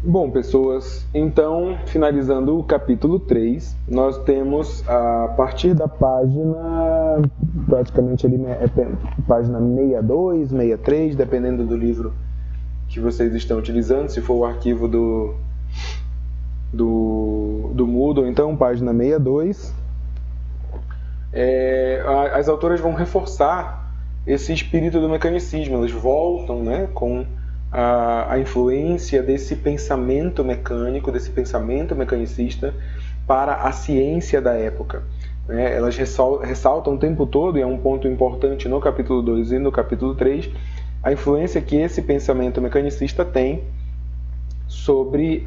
Bom, pessoas, então, finalizando o capítulo 3, nós temos a partir da página, praticamente ali, página 62, 63, dependendo do livro que vocês estão utilizando, se for o arquivo do Moodle, então, página 62, as autoras vão reforçar esse espírito do mecanicismo, elas voltam, né, com a influência desse pensamento mecânico, desse pensamento mecanicista para a ciência da época. Elas ressaltam o tempo todo, e é um ponto importante no capítulo 2 e no capítulo 3, a influência que esse pensamento mecanicista tem sobre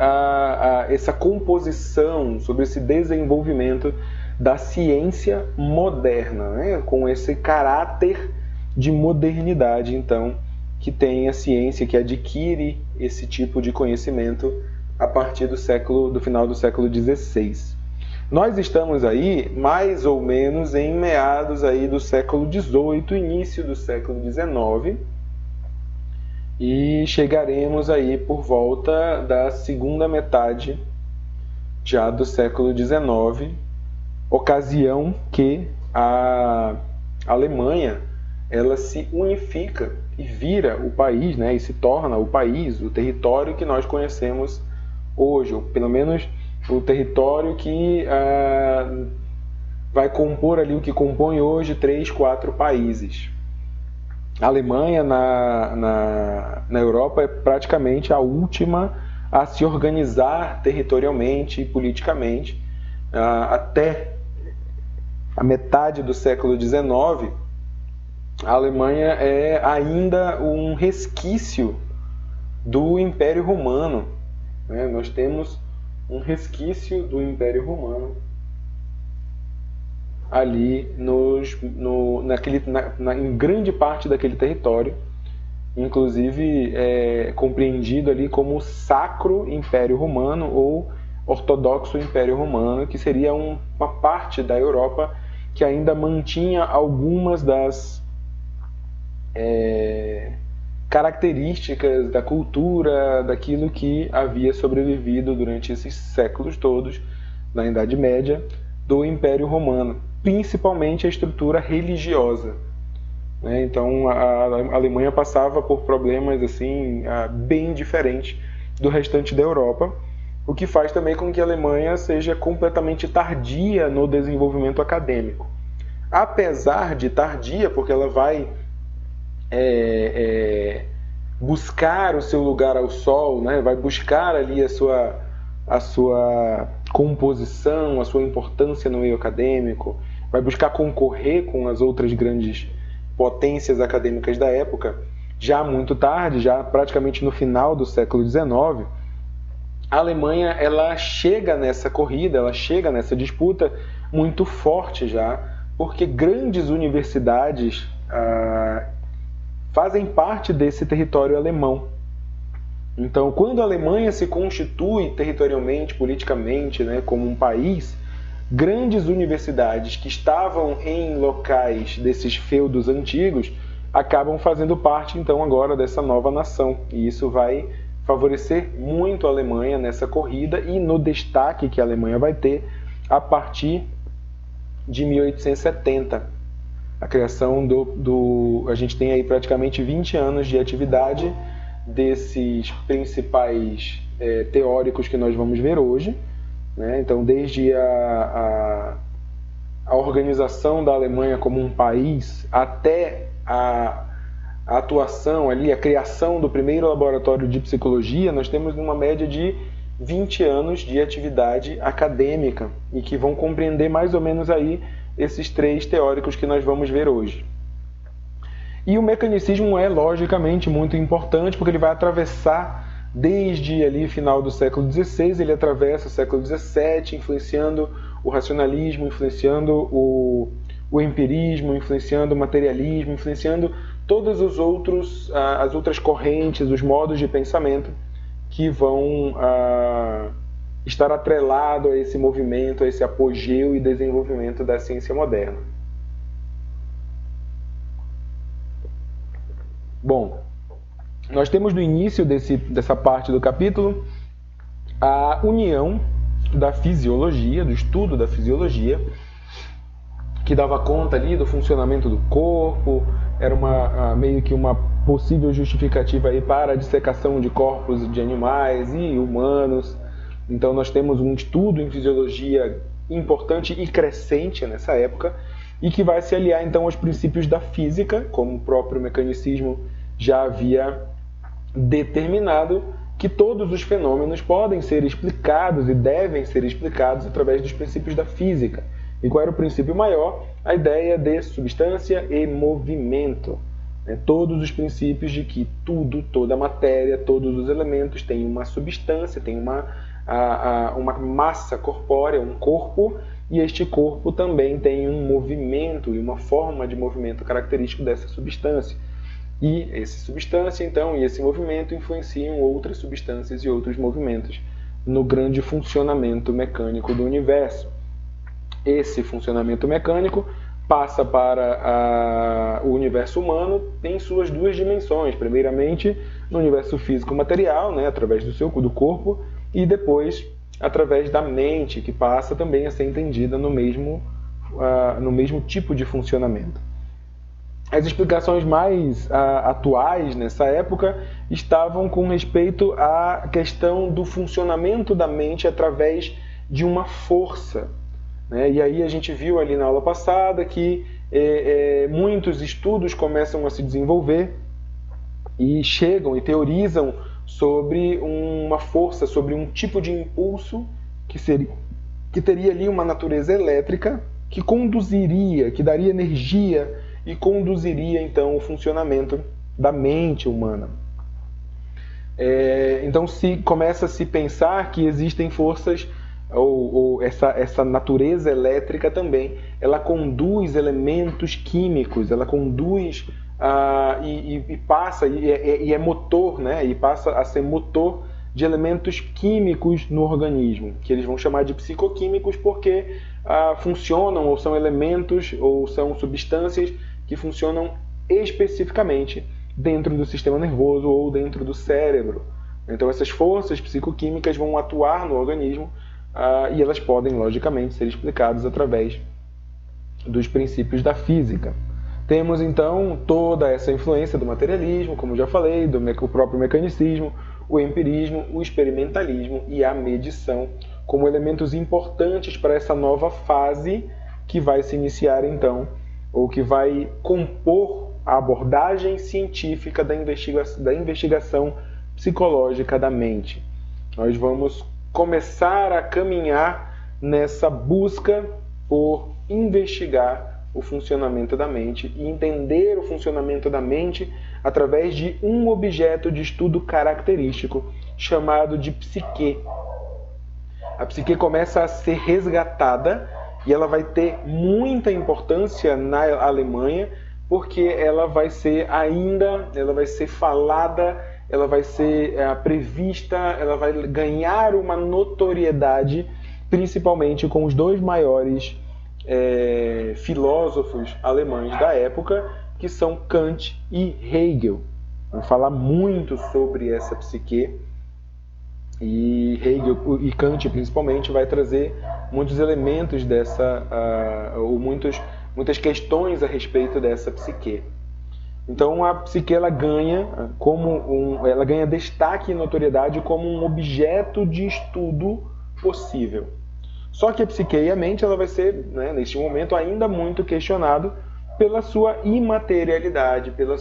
essa composição, sobre esse desenvolvimento da ciência moderna, né? Com esse caráter de modernidade, então, que tem a ciência, que adquire esse tipo de conhecimento a partir do final do século XVI. Nós estamos aí, mais ou menos, em meados aí do século XVIII, início do século XIX, e chegaremos aí por volta da segunda metade já do século XIX, ocasião que a Alemanha ela se unifica e vira o país, né, e se torna o país, o território que nós conhecemos hoje, ou pelo menos o território que vai compor ali o que compõe hoje 3, 4 países. A Alemanha na Europa é praticamente a última a se organizar territorialmente e politicamente. Até a metade do século XIX, a Alemanha é ainda um resquício do Império Romano. Nós temos um resquício do Império Romano ali em grande parte daquele território, inclusive compreendido ali como Sacro Império Romano ou Ortodoxo Império Romano, que seria uma parte da Europa que ainda mantinha algumas das características da cultura, daquilo que havia sobrevivido durante esses séculos todos, na Idade Média, do Império Romano, principalmente a estrutura religiosa. Então a Alemanha passava por problemas assim bem diferentes do restante da Europa, o que faz também com que a Alemanha seja completamente tardia no desenvolvimento acadêmico. Apesar de tardia, porque ela vai buscar o seu lugar ao sol, né? Vai buscar ali a sua composição, a sua importância no meio acadêmico, vai buscar concorrer com as outras grandes potências acadêmicas da época, já muito tarde, já praticamente no final do século XIX, a Alemanha ela chega nessa corrida, ela chega nessa disputa muito forte já, porque grandes universidades fazem parte desse território alemão. Então, quando a Alemanha se constitui territorialmente, politicamente, né, como um país, grandes universidades que estavam em locais desses feudos antigos acabam fazendo parte, então, agora dessa nova nação. E isso vai favorecer muito a Alemanha nessa corrida e no destaque que a Alemanha vai ter a partir de 1870. A criação a gente tem aí praticamente 20 anos de atividade desses principais teóricos que nós vamos ver hoje. Né? Então, desde a organização da Alemanha como um país até a atuação ali, a criação do primeiro laboratório de psicologia, nós temos uma média de 20 anos de atividade acadêmica e que vão compreender mais ou menos aí esses 3 teóricos que nós vamos ver hoje. E o mecanicismo é, logicamente, muito importante, porque ele vai atravessar desde ali final do século XVI, ele atravessa o século XVII, influenciando o racionalismo, influenciando o empirismo, influenciando o materialismo, influenciando todas as outras correntes, os modos de pensamento que vão estar atrelado a esse movimento, a esse apogeu e desenvolvimento da ciência moderna. Bom, nós temos no início dessa parte do capítulo a união da fisiologia, do estudo da fisiologia, que dava conta ali do funcionamento do corpo, era meio que uma possível justificativa aí para a dissecação de corpos de animais e humanos. Então nós temos um estudo em fisiologia importante e crescente nessa época, e que vai se aliar então aos princípios da física, como o próprio mecanicismo já havia determinado, que todos os fenômenos podem ser explicados e devem ser explicados através dos princípios da física. E qual era o princípio maior? A ideia de substância e movimento. Todos os princípios de que tudo, toda a matéria, todos os elementos têm uma substância, têm uma massa corpórea, um corpo, e este corpo também tem um movimento e uma forma de movimento característico dessa substância. E essa substância, então, e esse movimento influenciam outras substâncias e outros movimentos no grande funcionamento mecânico do universo. Esse funcionamento mecânico passa para o universo humano em suas duas dimensões. Primeiramente, no universo físico-material, né, através do corpo, e depois através da mente, que passa também a ser entendida no mesmo tipo de funcionamento. As explicações mais atuais nessa época estavam com respeito à questão do funcionamento da mente através de uma força. Né? E aí a gente viu ali na aula passada que muitos estudos começam a se desenvolver e chegam e teorizam sobre uma força, sobre um tipo de impulso que teria ali uma natureza elétrica, que conduziria, que daria energia e conduziria então o funcionamento da mente humana. Então começa a se pensar que existem forças, ou essa natureza elétrica também, ela conduz elementos químicos, ela conduz e é motor, né? E passa a ser motor de elementos químicos no organismo, que eles vão chamar de psicoquímicos porque funcionam, ou são elementos, ou são substâncias que funcionam especificamente dentro do sistema nervoso ou dentro do cérebro. Então essas forças psicoquímicas vão atuar no organismo e elas podem, logicamente, ser explicadas através dos princípios da física. Temos então toda essa influência do materialismo, como já falei, do próprio mecanicismo, o empirismo, o experimentalismo e a medição como elementos importantes para essa nova fase que vai se iniciar então, ou que vai compor a abordagem científica da investigação psicológica da mente. Nós vamos começar a caminhar nessa busca por investigar o funcionamento da mente e entender o funcionamento da mente através de um objeto de estudo característico chamado de psique. A psique começa a ser resgatada e ela vai ter muita importância na Alemanha, porque ela vai ser falada, ela vai ser prevista, ela vai ganhar uma notoriedade, principalmente com os dois maiores filósofos alemães da época, que são Kant e Hegel. Vamos falar muito sobre essa psique, e Hegel e Kant principalmente vai trazer muitos elementos muitas questões a respeito dessa psique. Então a psique ela ganha destaque e notoriedade como um objeto de estudo possível. Só que a psique e a mente ela vai ser, né, neste momento, ainda muito questionado pela sua imaterialidade, pelo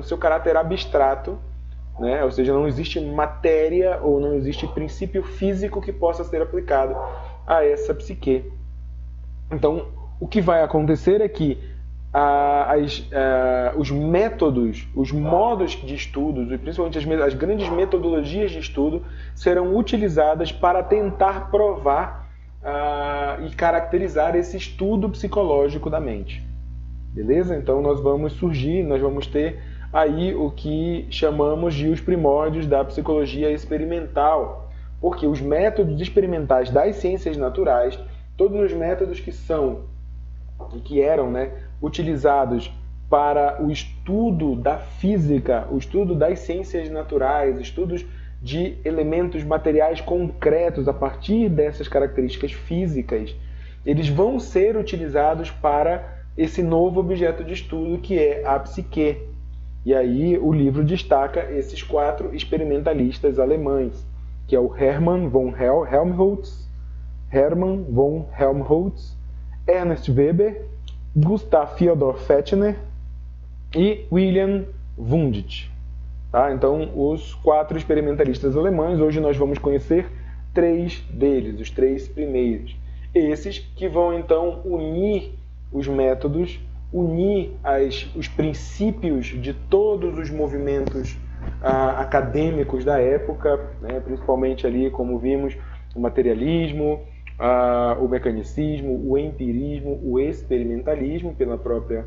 seu caráter abstrato, né? Ou seja, não existe matéria ou não existe princípio físico que possa ser aplicado a essa psique. Então, o que vai acontecer é que os métodos, os modos de estudos, e principalmente as grandes metodologias de estudo, serão utilizadas para tentar provar e caracterizar esse estudo psicológico da mente. Beleza? Então nós vamos ter aí o que chamamos de os primórdios da psicologia experimental, porque os métodos experimentais das ciências naturais, todos os métodos que eram, né, utilizados para o estudo da física, o estudo das ciências naturais, estudos de elementos materiais concretos a partir dessas características físicas, eles vão ser utilizados para esse novo objeto de estudo que é a psique. E aí o livro destaca esses 4 experimentalistas alemães, que é o Hermann von Helmholtz, Ernst Weber, Gustav Theodor Fechner e William Wundt. Tá? Então, os 4 experimentalistas alemães, hoje nós vamos conhecer 3 deles, os 3 primeiros. Esses que vão, então, unir os métodos, unir os princípios de todos os movimentos acadêmicos da época, né? Principalmente ali, como vimos, o materialismo, o mecanicismo, o empirismo, o experimentalismo, pela própria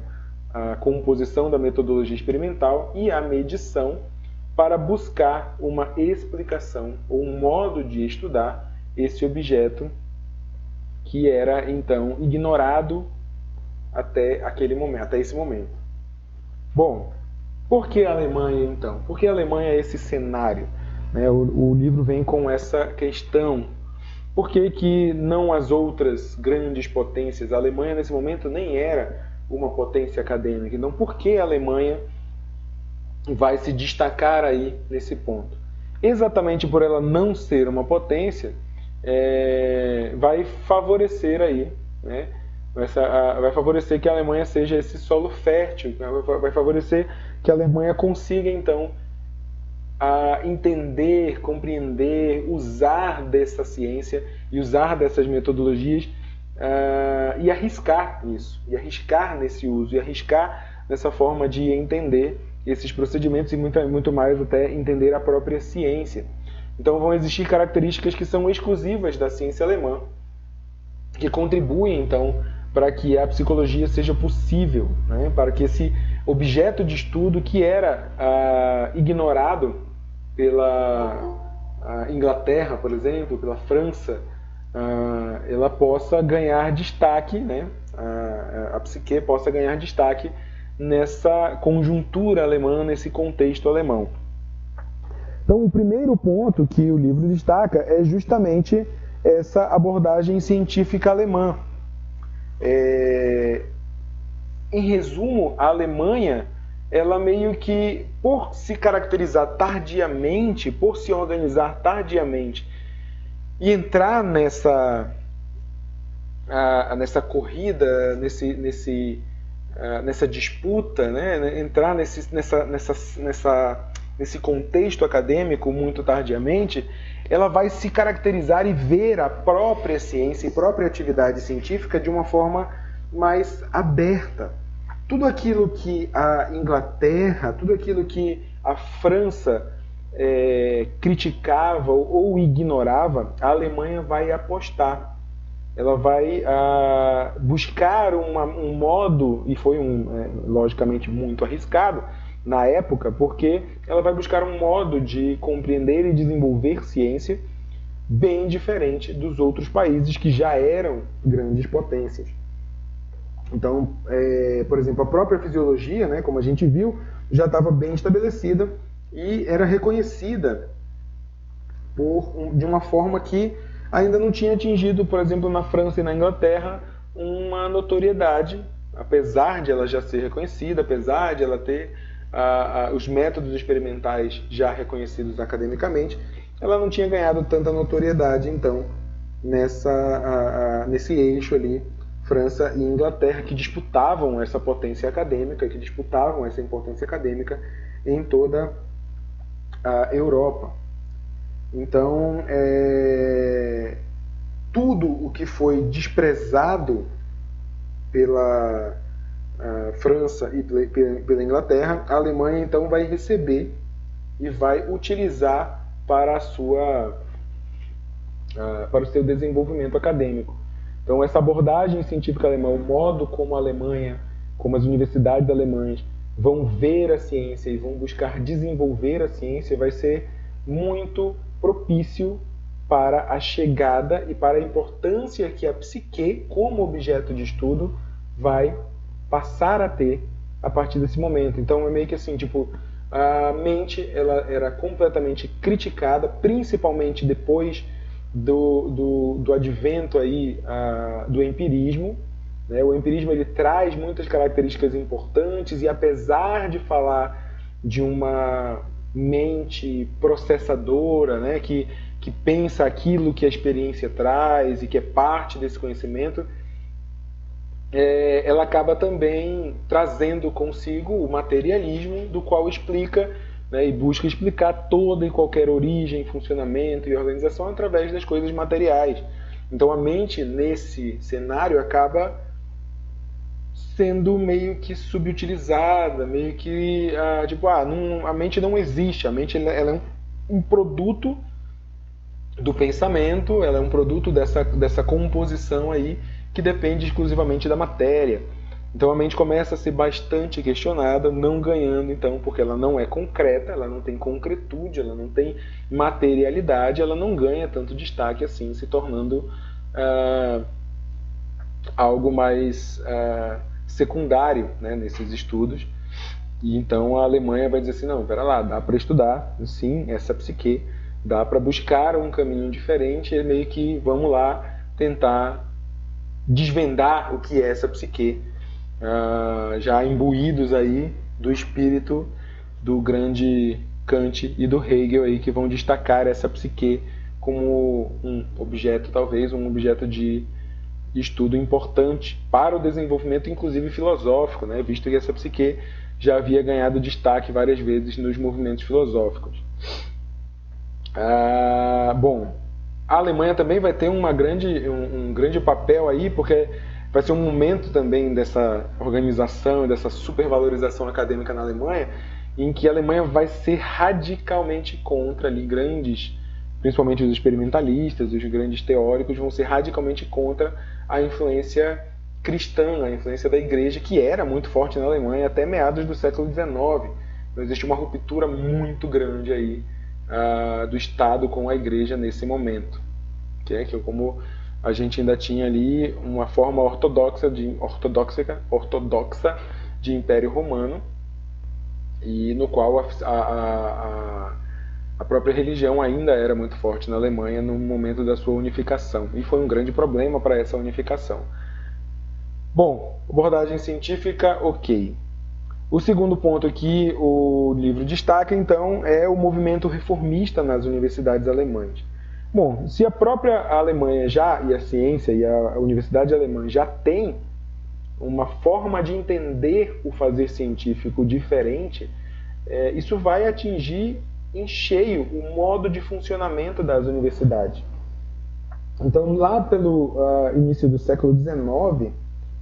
composição da metodologia experimental, e a medição, para buscar uma explicação ou um modo de estudar esse objeto que era então ignorado até esse momento. Bom, por que a Alemanha então? Por que a Alemanha é esse cenário? Né? O livro vem com essa questão. Por que que não as outras grandes potências? A Alemanha nesse momento nem era uma potência acadêmica. Então, por que a Alemanha vai se destacar aí nesse ponto? Exatamente por ela não ser uma potência, vai favorecer aí, né? Vai favorecer que a Alemanha seja esse solo fértil, vai favorecer que a Alemanha consiga então entender, compreender, usar dessa ciência e usar dessas metodologias e arriscar nisso, e arriscar nesse uso, e arriscar nessa forma de entender esses procedimentos e muito mais até entender a própria ciência. Então vão existir características que são exclusivas da ciência alemã, que contribuem então para que a psicologia seja possível, né? Para que esse objeto de estudo que era ignorado pela Inglaterra, por exemplo, pela França, ela possa ganhar destaque, né? A psique possa ganhar destaque nessa conjuntura alemã, nesse contexto alemão. Então, o primeiro ponto que o livro destaca é justamente essa abordagem científica alemã. Em resumo, a Alemanha, ela meio que, por se caracterizar tardiamente, por se organizar tardiamente e entrar nessa corrida, nessa disputa, né? Entrar nesse contexto acadêmico muito tardiamente, ela vai se caracterizar e ver a própria ciência e própria atividade científica de uma forma mais aberta. Tudo aquilo que a Inglaterra, tudo aquilo que a França criticava ou ignorava, a Alemanha vai apostar. Ela vai buscar um modo, e foi logicamente muito arriscado na época, porque ela vai buscar um modo de compreender e desenvolver ciência bem diferente dos outros países que já eram grandes potências. Então, por exemplo, a própria fisiologia, né, como a gente viu, já estava bem estabelecida e era reconhecida de uma forma que ainda não tinha atingido, por exemplo, na França e na Inglaterra, uma notoriedade, apesar de ela já ser reconhecida, apesar de ela ter os métodos experimentais já reconhecidos academicamente, ela não tinha ganhado tanta notoriedade, então, nesse eixo ali, França e Inglaterra, que disputavam essa potência acadêmica, que disputavam essa importância acadêmica em toda a Europa. Então, tudo o que foi desprezado pela França e pela Inglaterra, a Alemanha então vai receber e vai utilizar para o seu desenvolvimento acadêmico. Então, essa abordagem científica alemã, o modo como a Alemanha, como as universidades alemãs vão ver a ciência e vão buscar desenvolver a ciência, vai ser muito propício para a chegada e para a importância que a psique, como objeto de estudo, vai passar a ter a partir desse momento. Então é meio que assim, tipo, a mente ela era completamente criticada, principalmente depois do advento aí, do empirismo. Né? O empirismo ele traz muitas características importantes e, apesar de falar de uma mente processadora, né, que pensa aquilo que a experiência traz e que é parte desse conhecimento, ela acaba também trazendo consigo o materialismo, do qual explica, né, e busca explicar toda e qualquer origem, funcionamento e organização através das coisas materiais. Então a mente, nesse cenário, acaba sendo meio que subutilizada, meio que a mente não existe, a mente ela é um produto do pensamento, ela é um produto dessa composição aí que depende exclusivamente da matéria. Então a mente começa a ser bastante questionada, não ganhando então, porque ela não é concreta, ela não tem concretude, ela não tem materialidade, ela não ganha tanto destaque assim, se tornando algo mais secundário, né, nesses estudos. E então a Alemanha vai dizer assim, não, pera lá, dá para estudar, sim, essa psique, dá para buscar um caminho diferente, e meio que vamos lá tentar desvendar o que é essa psique, já imbuídos aí do espírito do grande Kant e do Hegel aí, que vão destacar essa psique como um objeto, talvez um objeto de estudo importante para o desenvolvimento, inclusive filosófico, né? Visto que essa psique já havia ganhado destaque várias vezes nos movimentos filosóficos. Bom, a Alemanha também vai ter um grande papel aí, porque vai ser um momento também dessa organização e dessa supervalorização acadêmica na Alemanha, em que a Alemanha vai ser radicalmente contra ali, principalmente os experimentalistas, os grandes teóricos, vão ser radicalmente contra a influência cristã, a influência da igreja, que era muito forte na Alemanha até meados do século XIX. Então existe uma ruptura muito grande aí do Estado com a igreja nesse momento. Que é como a gente ainda tinha ali uma forma ortodoxa de Império Romano, e no qual a própria religião ainda era muito forte na Alemanha no momento da sua unificação. E foi um grande problema para essa unificação. Bom, abordagem científica, ok. O segundo ponto que o livro destaca, então, é o movimento reformista nas universidades alemãs. Bom, se a própria Alemanha e a ciência e a universidade alemã já tem uma forma de entender o fazer científico diferente, isso vai atingir em cheio o modo de funcionamento das universidades. Então, lá pelo início do século XIX,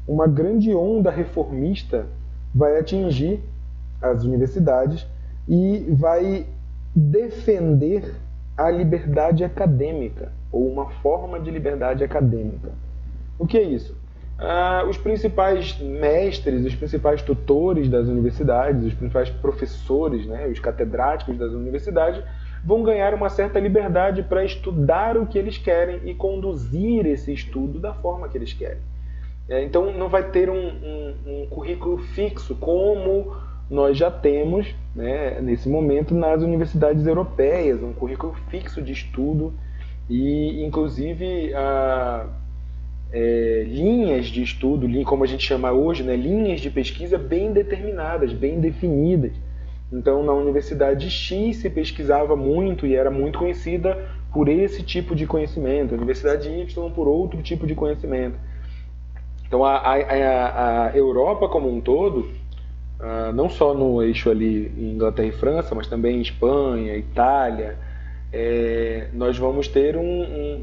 uma grande onda reformista vai atingir as universidades e vai defender a liberdade acadêmica, ou uma forma de liberdade acadêmica. O que é isso? Os principais mestres, os principais tutores das universidades, os principais professores, né, os catedráticos das universidades, vão ganhar uma certa liberdade para estudar o que eles querem e conduzir esse estudo da forma que eles querem. Então não vai ter um currículo fixo como nós já temos, né, nesse momento nas universidades europeias, um currículo fixo de estudo e inclusive linhas de estudo, como a gente chama hoje, né, linhas de pesquisa bem determinadas, bem definidas. Então na Universidade X se pesquisava muito e era muito conhecida por esse tipo de conhecimento, a Universidade Y por outro tipo de conhecimento. Então a Europa como um todo, não só no eixo ali em Inglaterra e França, mas também em Espanha, Itália, nós vamos ter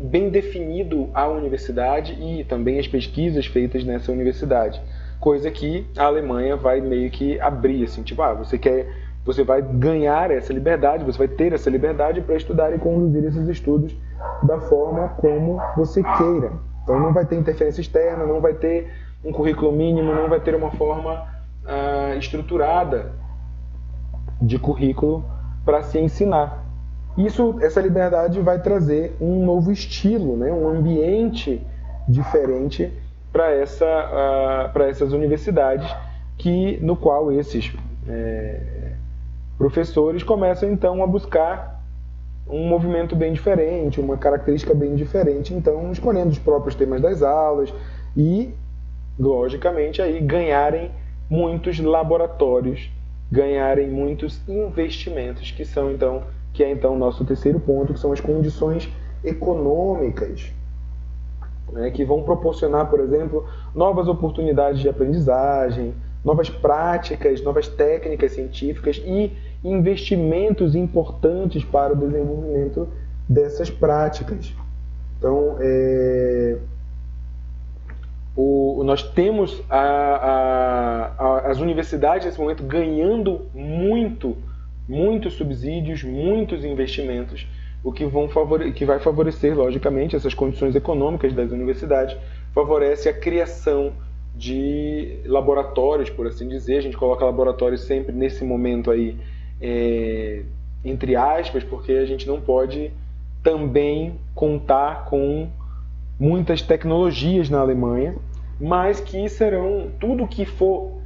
bem definido a universidade e também as pesquisas feitas nessa universidade. Coisa que a Alemanha vai meio que abrir, assim, tipo, você vai ganhar essa liberdade, você vai ter essa liberdade para estudar e conduzir esses estudos da forma como você queira. Então não vai ter interferência externa, não vai ter um currículo mínimo, não vai ter uma forma estruturada de currículo para se ensinar. Essa liberdade vai trazer um novo estilo, né? Um ambiente diferente para essas universidades, no qual esses professores começam então a buscar um movimento bem diferente, uma característica bem diferente, então escolhendo os próprios temas das aulas e, logicamente, aí ganharem muitos laboratórios, ganharem muitos investimentos, que é então o nosso terceiro ponto, que são as condições econômicas, né, que vão proporcionar, por exemplo, novas oportunidades de aprendizagem, novas práticas, novas técnicas científicas e investimentos importantes para o desenvolvimento dessas práticas. Então, nós temos as universidades nesse momento ganhando muitos subsídios, muitos investimentos, o que vai favorecer, logicamente, essas condições econômicas das universidades, favorece a criação de laboratórios, por assim dizer. A gente coloca laboratórios sempre nesse momento aí, entre aspas, porque a gente não pode também contar com muitas tecnologias na Alemanha, mas que serão tudo que for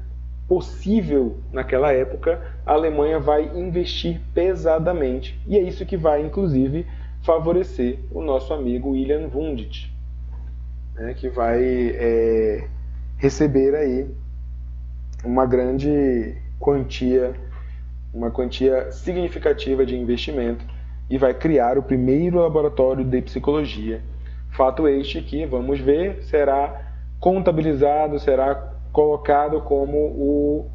possível naquela época, a Alemanha vai investir pesadamente. E é isso que vai, inclusive, favorecer o nosso amigo Wilhelm Wundt, né, que vai receber aí uma grande quantia, uma quantia significativa de investimento e vai criar o primeiro laboratório de psicologia. Fato este que, vamos ver, será contabilizado, será colocado como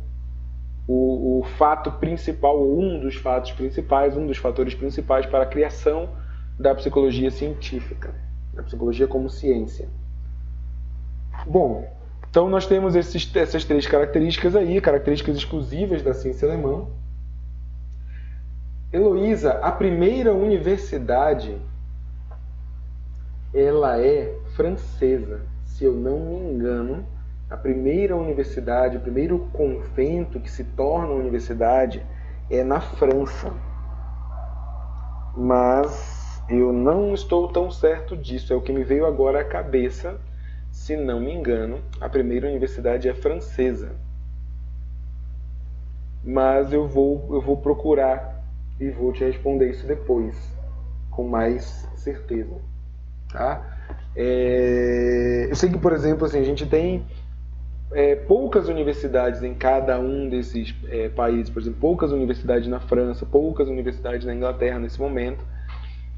o fato principal, ou um dos fatos principais, um dos fatores principais para a criação da psicologia científica, da psicologia como ciência. Bom, então nós temos essas três características aí, características exclusivas da ciência alemã. Heloísa, a primeira universidade, ela é francesa. Se eu não me engano, a primeira universidade, o primeiro convento que se torna universidade é na França. Mas eu não estou tão certo disso, é o que me veio agora à cabeça. Se não me engano, a primeira universidade é francesa. Mas eu vou procurar e vou te responder isso depois, com mais certeza. Tá? Eu sei que, por exemplo, assim, a gente tem poucas universidades em cada um desses países. Por exemplo, poucas universidades na França, poucas universidades na Inglaterra nesse momento.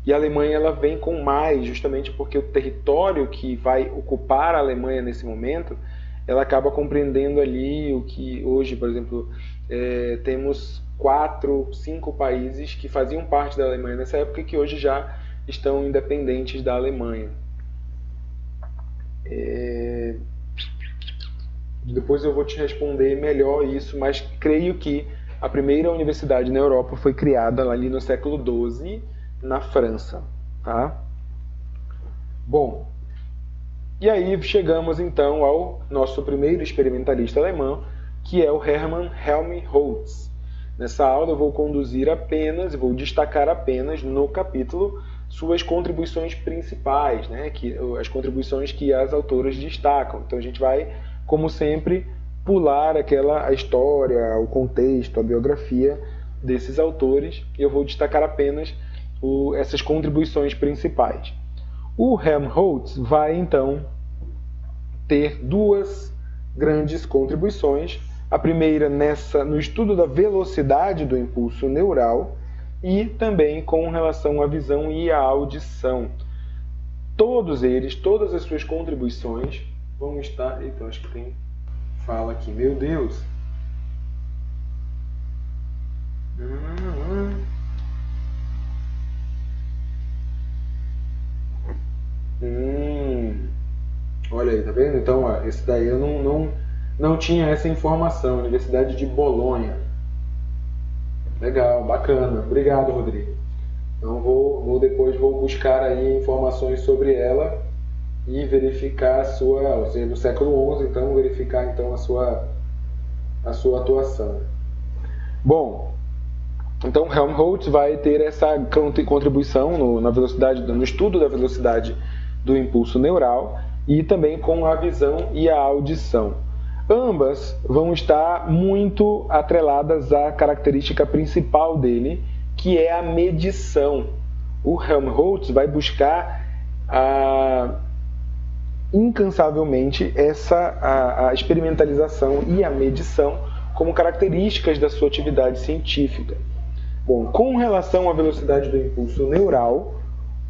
E a Alemanha ela vem com mais, justamente porque o território que vai ocupar a Alemanha nesse momento, ela acaba compreendendo ali o que hoje, por exemplo, temos 4, 5 países que faziam parte da Alemanha nessa época e que hoje já estão independentes da Alemanha. Depois eu vou te responder melhor isso, mas creio que a primeira universidade na Europa foi criada ali no século XII, na França. Tá? Bom, e aí chegamos então ao nosso primeiro experimentalista alemão, que é o Hermann Helmholtz. Nessa aula eu vou conduzir apenas, vou destacar apenas no capítulo suas contribuições principais, né? As contribuições que as autoras destacam. Então a gente vai, como sempre, pular a história, o contexto, a biografia desses autores, e eu vou destacar apenas essas contribuições principais. O Helmholtz vai, então, ter duas grandes contribuições. A primeira no estudo da velocidade do impulso neural e também com relação à visão e à audição. Todas as suas contribuições vão estar... Então, acho que tem fala aqui. Meu Deus! Olha aí, tá vendo? Então, ó, esse daí eu não tinha essa informação. Universidade de Bolonha. Legal, bacana. Obrigado, Rodrigo. Então, depois vou buscar aí informações sobre ela e verificar ou seja, no século XI, então, verificar então a sua atuação. Bom, então Helmholtz vai ter essa contribuição no estudo da velocidade do impulso neural e também com a visão e a audição. Ambas vão estar muito atreladas à característica principal dele, que é a medição. O Helmholtz vai buscar incansavelmente a experimentalização e a medição como características da sua atividade científica. Bom, com relação à velocidade do impulso neural,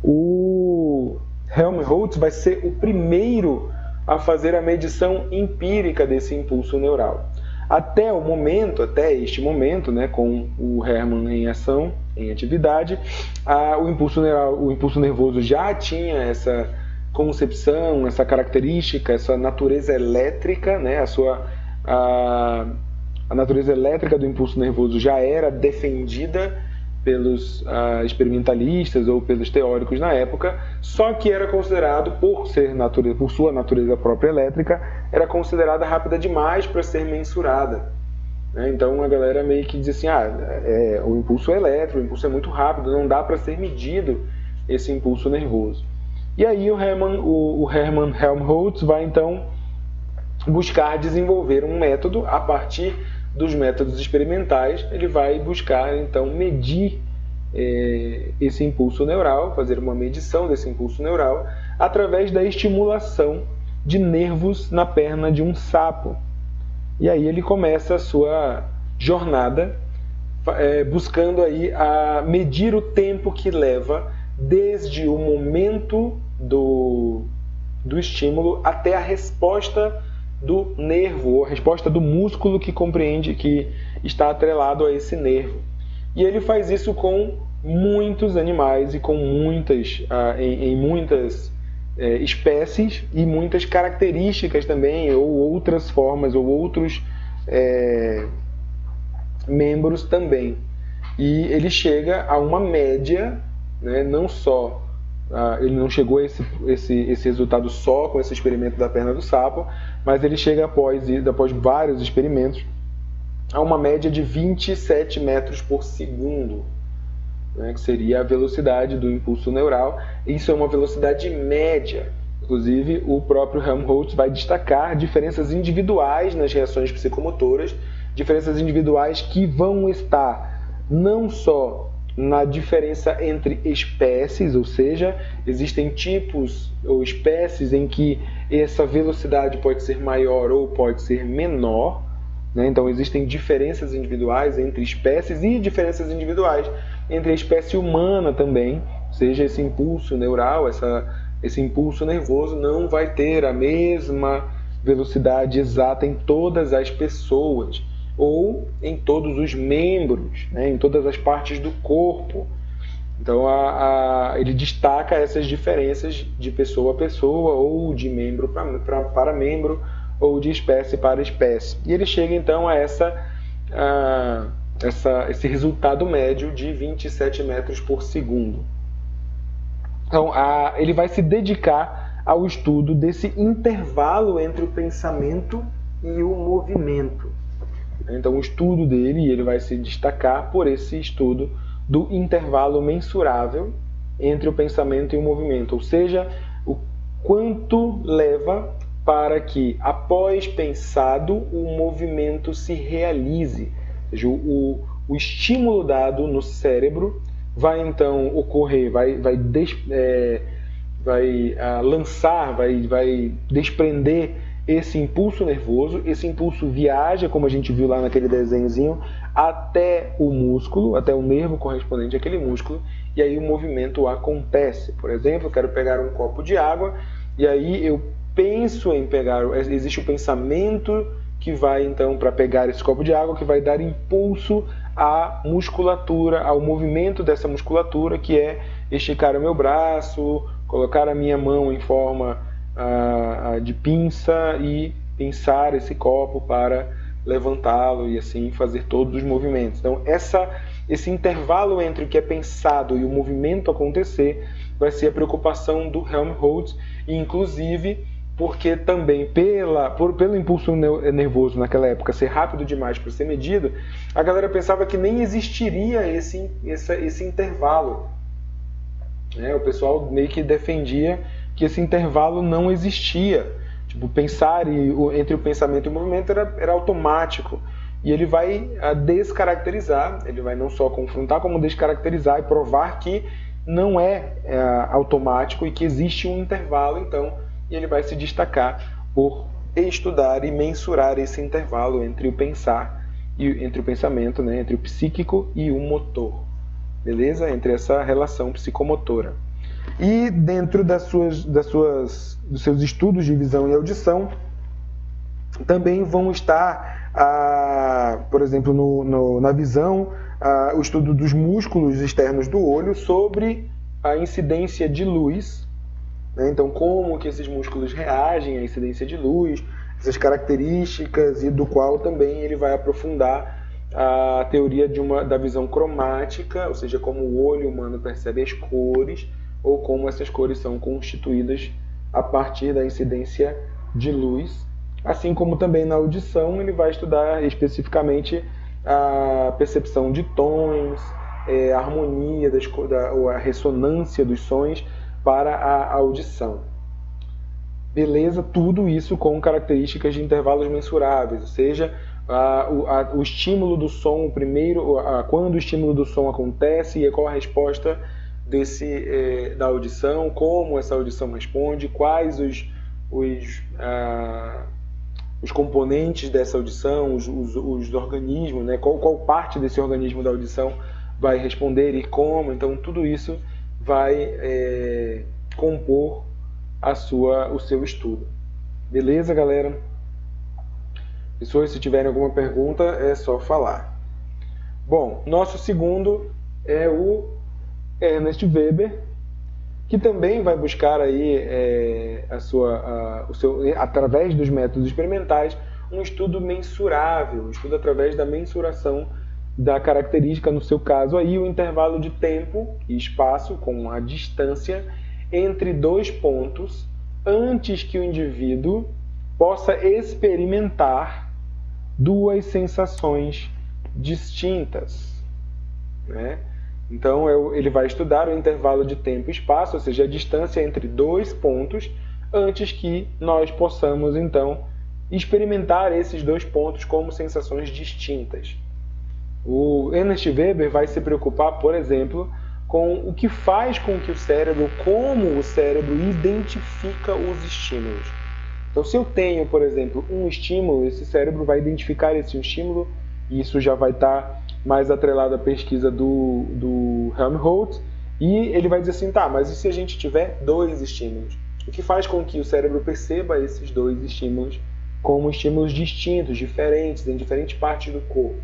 o Helmholtz vai ser o primeiro a fazer a medição empírica desse impulso neural. Até este momento, né, com o Hermann em ação, em atividade, o impulso nervoso já tinha essa concepção, essa característica, essa natureza elétrica, né, a natureza elétrica do impulso nervoso já era defendida pelos experimentalistas ou pelos teóricos na época, só que era considerado, por sua natureza própria elétrica, era considerada rápida demais para ser mensurada. Então a galera meio que diz assim, o impulso é elétrico, o impulso é muito rápido, não dá para ser medido esse impulso nervoso. E aí o Hermann Helmholtz vai então buscar desenvolver um método a partir dos métodos experimentais. Ele vai buscar então medir esse impulso neural, fazer uma medição desse impulso neural através da estimulação de nervos na perna de um sapo. E aí ele começa a sua jornada buscando aí a medir o tempo que leva desde o momento do estímulo até a resposta do nervo, ou a resposta do músculo que compreende, que está atrelado a esse nervo. E ele faz isso com muitos animais e com muitas espécies e muitas características também, ou outras formas, ou outros membros também. E ele chega a uma média, né, não só ele não chegou a esse resultado só com esse experimento da perna do sapo, mas ele chega após vários experimentos a uma média de 27 metros por segundo, né, que seria a velocidade do impulso neural. Isso é uma velocidade média. Inclusive, o próprio Helmholtz vai destacar diferenças individuais nas reações psicomotoras, diferenças individuais que vão estar não só na diferença entre espécies, ou seja, existem tipos ou espécies em que essa velocidade pode ser maior ou pode ser menor, né? Então existem diferenças individuais entre espécies e diferenças individuais entre a espécie humana também, ou seja, esse impulso neural, esse impulso nervoso não vai ter a mesma velocidade exata em todas as pessoas, ou em todos os membros, né, em todas as partes do corpo. Então ele destaca essas diferenças de pessoa a pessoa, ou de membro para membro, ou de espécie para espécie. E ele chega então a esse resultado médio de 27 metros por segundo. Então ele vai se dedicar ao estudo desse intervalo entre o pensamento e o movimento. Então, o estudo dele, ele vai se destacar por esse estudo do intervalo mensurável entre o pensamento e o movimento, ou seja, o quanto leva para que, após pensado, o movimento se realize. Ou seja, o estímulo dado no cérebro vai então ocorrer, vai desprender esse impulso nervoso. Esse impulso viaja, como a gente viu lá naquele desenhozinho, até o músculo, até o nervo correspondente àquele músculo, e aí o movimento acontece. Por exemplo, eu quero pegar um copo de água, e aí eu penso em pegar, existe o pensamento que vai então para pegar esse copo de água, que vai dar impulso à musculatura, ao movimento dessa musculatura, que é esticar o meu braço, colocar a minha mão em forma de pinça e pinçar esse copo para levantá-lo e assim fazer todos os movimentos. Então esse intervalo entre o que é pensado e o movimento acontecer vai ser a preocupação do Helmholtz, inclusive porque também pelo impulso nervoso naquela época ser rápido demais para ser medido, a galera pensava que nem existiria esse intervalo. O pessoal meio que defendia que esse intervalo não existia, Tipo, pensar entre o pensamento e o movimento era automático. E ele vai descaracterizar, ele vai não só confrontar, como descaracterizar e provar que não é automático e que existe um intervalo, então, e ele vai se destacar por estudar e mensurar esse intervalo entre o pensar e entre o pensamento, né, entre o psíquico e o motor. Beleza? Entre essa relação psicomotora. E dentro dos seus estudos de visão e audição, também vão estar, por exemplo, na visão, o estudo dos músculos externos do olho sobre a incidência de luz, né? Então, como que esses músculos reagem à incidência de luz, essas características, e do qual também ele vai aprofundar a teoria da visão cromática, ou seja, como o olho humano percebe as cores, ou como essas cores são constituídas a partir da incidência de luz. Assim como também na audição, ele vai estudar especificamente a percepção de tons, a harmonia, ou a ressonância dos sons para a audição. Beleza? Tudo isso com características de intervalos mensuráveis, ou seja, o estímulo do som, quando o estímulo do som acontece e qual a resposta da audição, como essa audição responde, quais os componentes dessa audição, os organismos, né? qual parte desse organismo da audição vai responder e como. Então, tudo isso vai compor o seu estudo. Beleza, galera? Pessoas, se tiverem alguma pergunta, é só falar. Bom, nosso segundo é o Ernest Weber, que também vai buscar aí através dos métodos experimentais, um estudo mensurável, um estudo através da mensuração da característica, no seu caso aí, o intervalo de tempo e espaço com a distância entre dois pontos antes que o indivíduo possa experimentar duas sensações distintas, né? Então, ele vai estudar o intervalo de tempo e espaço, ou seja, a distância entre dois pontos, antes que nós possamos, então, experimentar esses dois pontos como sensações distintas. O Ernest Weber vai se preocupar, por exemplo, com o que faz com que como o cérebro identifica os estímulos. Então, se eu tenho, por exemplo, um estímulo, esse cérebro vai identificar esse estímulo, e isso já vai estar mais atrelado à pesquisa do Helmholtz, e ele vai dizer assim, tá, mas e se a gente tiver dois estímulos? O que faz com que o cérebro perceba esses dois estímulos como estímulos distintos, diferentes, em diferentes partes do corpo?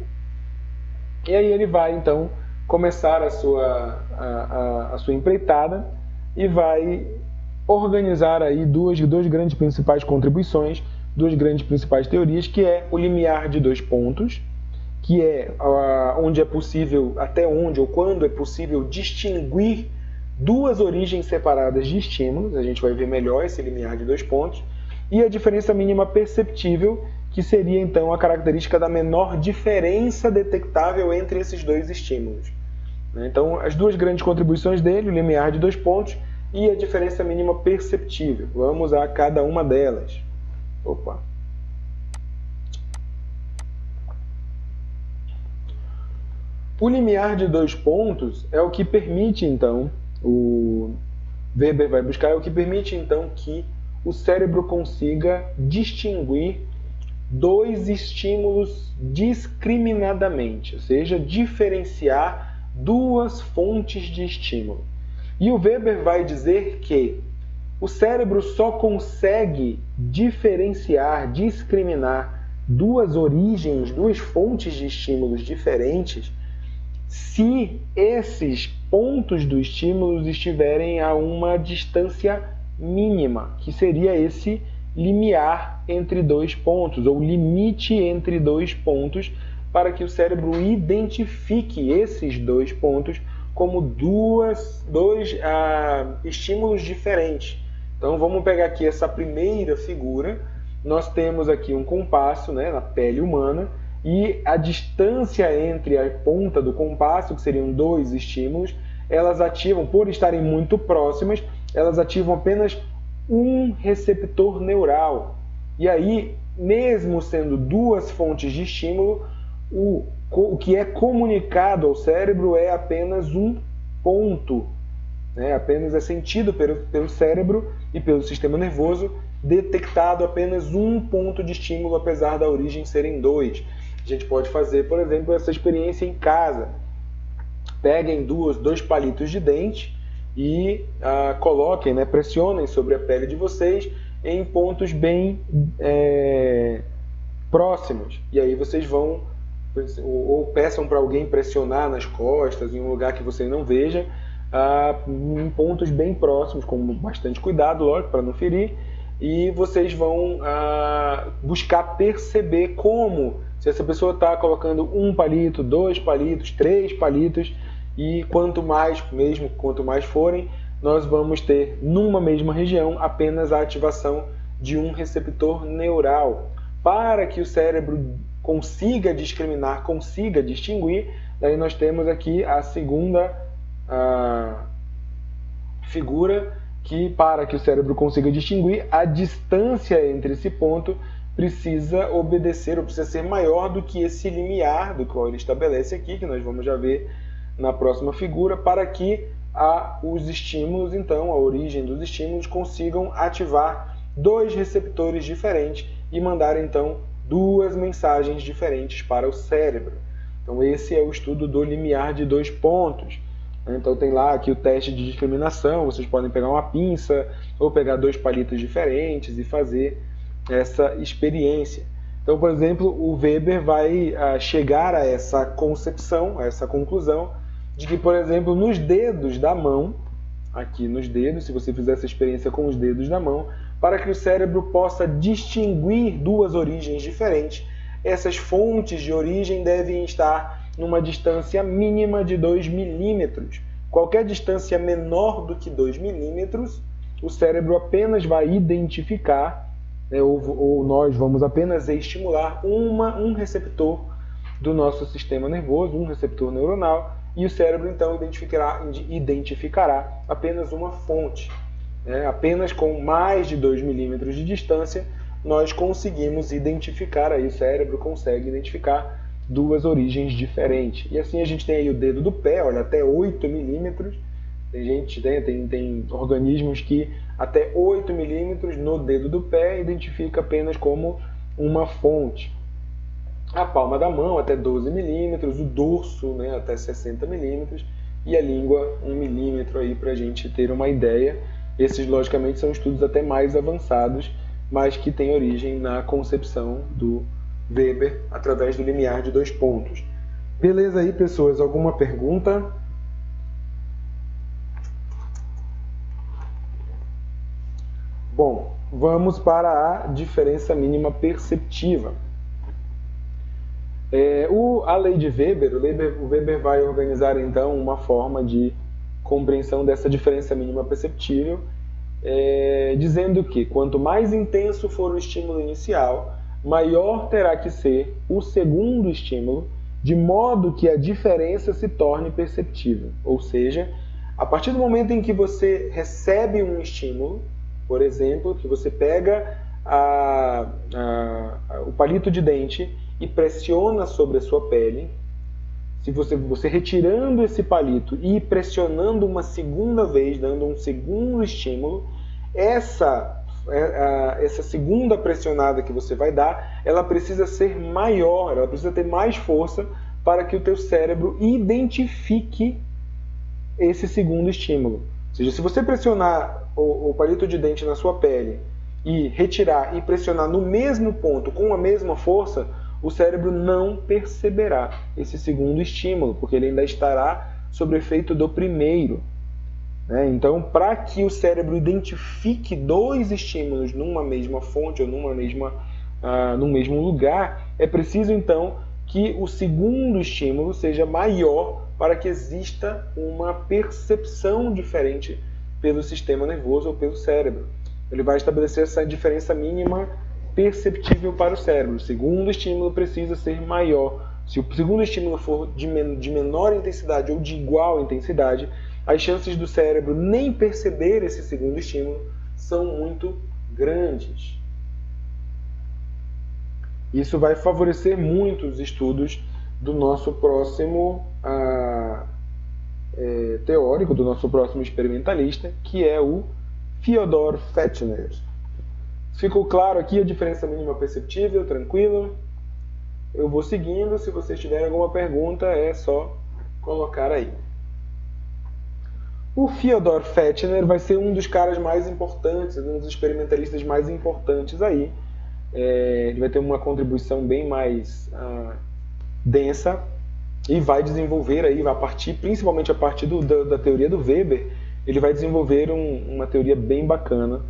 E aí ele vai, então, começar a sua empreitada e vai organizar aí duas grandes principais contribuições, duas grandes principais teorias, que é o limiar de dois pontos, que é onde é possível, até onde ou quando é possível distinguir duas origens separadas de estímulos, a gente vai ver melhor esse limiar de dois pontos, e a diferença mínima perceptível, que seria então a característica da menor diferença detectável entre esses dois estímulos. Então, as duas grandes contribuições dele, o limiar de dois pontos e a diferença mínima perceptível. Vamos a cada uma delas. Opa! O limiar de dois pontos é o que permite, então, o Weber vai buscar, é o que permite, então, que o cérebro consiga distinguir dois estímulos discriminadamente, ou seja, diferenciar duas fontes de estímulo. E o Weber vai dizer que o cérebro só consegue diferenciar, discriminar duas origens, duas fontes de estímulos diferentes, se esses pontos do estímulo estiverem a uma distância mínima, que seria esse limiar entre dois pontos, ou limite entre dois pontos, para que o cérebro identifique esses dois pontos como dois estímulos diferentes. Então vamos pegar aqui essa primeira figura. Nós temos aqui um compasso, né, na pele humana, e a distância entre a ponta do compasso, que seriam dois estímulos, elas ativam, por estarem muito próximas, elas ativam apenas um receptor neural. E aí, mesmo sendo duas fontes de estímulo, o que é comunicado ao cérebro é apenas um ponto, né? Apenas é sentido pelo cérebro e pelo sistema nervoso, detectado apenas um ponto de estímulo, apesar da origem serem dois. A gente pode fazer, por exemplo, essa experiência em casa. Peguem dois palitos de dente e coloquem, né, pressionem sobre a pele de vocês em pontos bem próximos. E aí vocês vão, ou peçam para alguém pressionar nas costas, em um lugar que você não veja, em pontos bem próximos, com bastante cuidado, lógico, para não ferir, e vocês vão buscar perceber como, se essa pessoa está colocando um palito, dois palitos, três palitos, e quanto mais forem, nós vamos ter numa mesma região apenas a ativação de um receptor neural. Para que o cérebro consiga discriminar, consiga distinguir, daí nós temos aqui a segunda figura, que para que o cérebro consiga distinguir, a distância entre esse ponto precisa obedecer, ou precisa ser maior do que esse limiar, do qual ele estabelece aqui, que nós vamos já ver na próxima figura, para que os estímulos, então, a origem dos estímulos, consigam ativar dois receptores diferentes e mandar, então, duas mensagens diferentes para o cérebro. Então, esse é o estudo do limiar de dois pontos. Então, tem lá aqui o teste de discriminação, vocês podem pegar uma pinça ou pegar dois palitos diferentes e fazer essa experiência. Então, por exemplo, o Weber vai chegar a essa concepção, a essa conclusão, de que, por exemplo, nos dedos da mão, aqui nos dedos, se você fizer essa experiência com os dedos da mão, para que o cérebro possa distinguir duas origens diferentes, essas fontes de origem devem estar numa distância mínima de 2 milímetros. Qualquer distância menor do que 2 milímetros, o cérebro apenas vai identificar, né, ou nós vamos apenas estimular um receptor do nosso sistema nervoso, um receptor neuronal, e o cérebro então identificará apenas uma fonte. Apenas com mais de 2 milímetros de distância, nós conseguimos identificar, aí o cérebro consegue identificar duas origens diferentes. E assim a gente tem aí o dedo do pé, olha, até 8 milímetros. Tem organismos que até 8 milímetros no dedo do pé identifica apenas como uma fonte. A palma da mão até 12 milímetros, o dorso, né, até 60 milímetros, e a língua 1 milímetro aí para a gente ter uma ideia. Esses, logicamente, são estudos até mais avançados, mas que têm origem na concepção do Weber através do limiar de dois pontos. Beleza aí, pessoas? Alguma pergunta? Bom, vamos para a diferença mínima perceptiva. A lei de Weber, o Weber vai organizar então uma forma de compreensão dessa diferença mínima perceptível, dizendo que quanto mais intenso for o estímulo inicial, maior terá que ser o segundo estímulo, de modo que a diferença se torne perceptível. Ou seja, a partir do momento em que você recebe um estímulo, por exemplo, que você pega o palito de dente e pressiona sobre a sua pele, se você retirando esse palito e pressionando uma segunda vez, dando um segundo estímulo, essa segunda pressionada que você vai dar, ela precisa ser maior, ela precisa ter mais força para que o teu cérebro identifique esse segundo estímulo. Ou seja, se você pressionar o palito de dente na sua pele e retirar e pressionar no mesmo ponto com a mesma força, o cérebro não perceberá esse segundo estímulo, porque ele ainda estará sob efeito do primeiro. Então, para que o cérebro identifique dois estímulos numa mesma fonte ou num mesmo lugar, é preciso então que o segundo estímulo seja maior para que exista uma percepção diferente pelo sistema nervoso ou pelo cérebro. Ele vai estabelecer essa diferença mínima perceptível para o cérebro. O segundo estímulo precisa ser maior. Se o segundo estímulo for de menor intensidade ou de igual intensidade, as chances do cérebro nem perceber esse segundo estímulo são muito grandes. Isso vai favorecer muito os estudos do nosso próximo teórico, do nosso próximo experimentalista, que é o Fyodor Fechner. Ficou claro aqui a diferença mínima perceptível? Tranquilo? Eu vou seguindo, se vocês tiverem alguma pergunta é só colocar aí. O Fyodor Fechner vai ser um dos caras mais importantes, um dos experimentalistas mais importantes aí. Ele vai ter uma contribuição bem mais densa e vai desenvolver aí, vai partir, principalmente a partir da teoria do Weber, ele vai desenvolver uma teoria bem bacana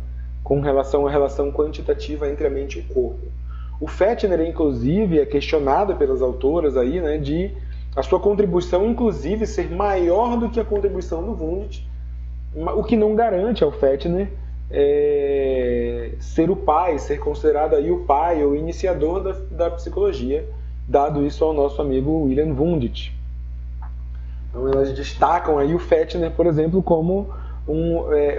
com relação à relação quantitativa entre a mente e o corpo. O Fechner, inclusive, é questionado pelas autoras aí, né, de a sua contribuição, inclusive, ser maior do que a contribuição do Wundt, o que não garante ao Fechner ser o pai, ser considerado aí o pai ou iniciador da psicologia, dado isso ao nosso amigo Wilhelm Wundt. Então elas destacam aí o Fechner, por exemplo, como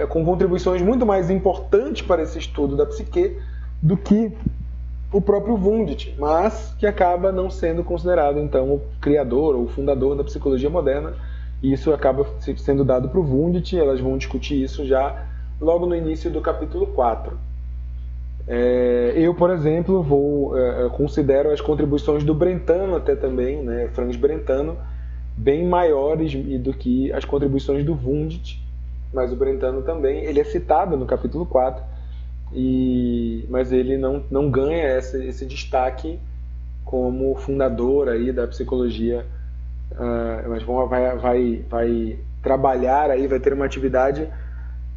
com contribuições muito mais importantes para esse estudo da psique do que o próprio Wundt, mas que acaba não sendo considerado então o criador ou o fundador da psicologia moderna. E isso acaba sendo dado para o Wundt, elas vão discutir isso já logo no início do capítulo 4. Eu, por exemplo, considero as contribuições do Brentano até também, né, Franz Brentano, bem maiores do que as contribuições do Wundt, mas o Brentano também, ele é citado no capítulo 4, mas ele não ganha esse destaque como fundador aí da psicologia, mas vai trabalhar aí, vai ter uma atividade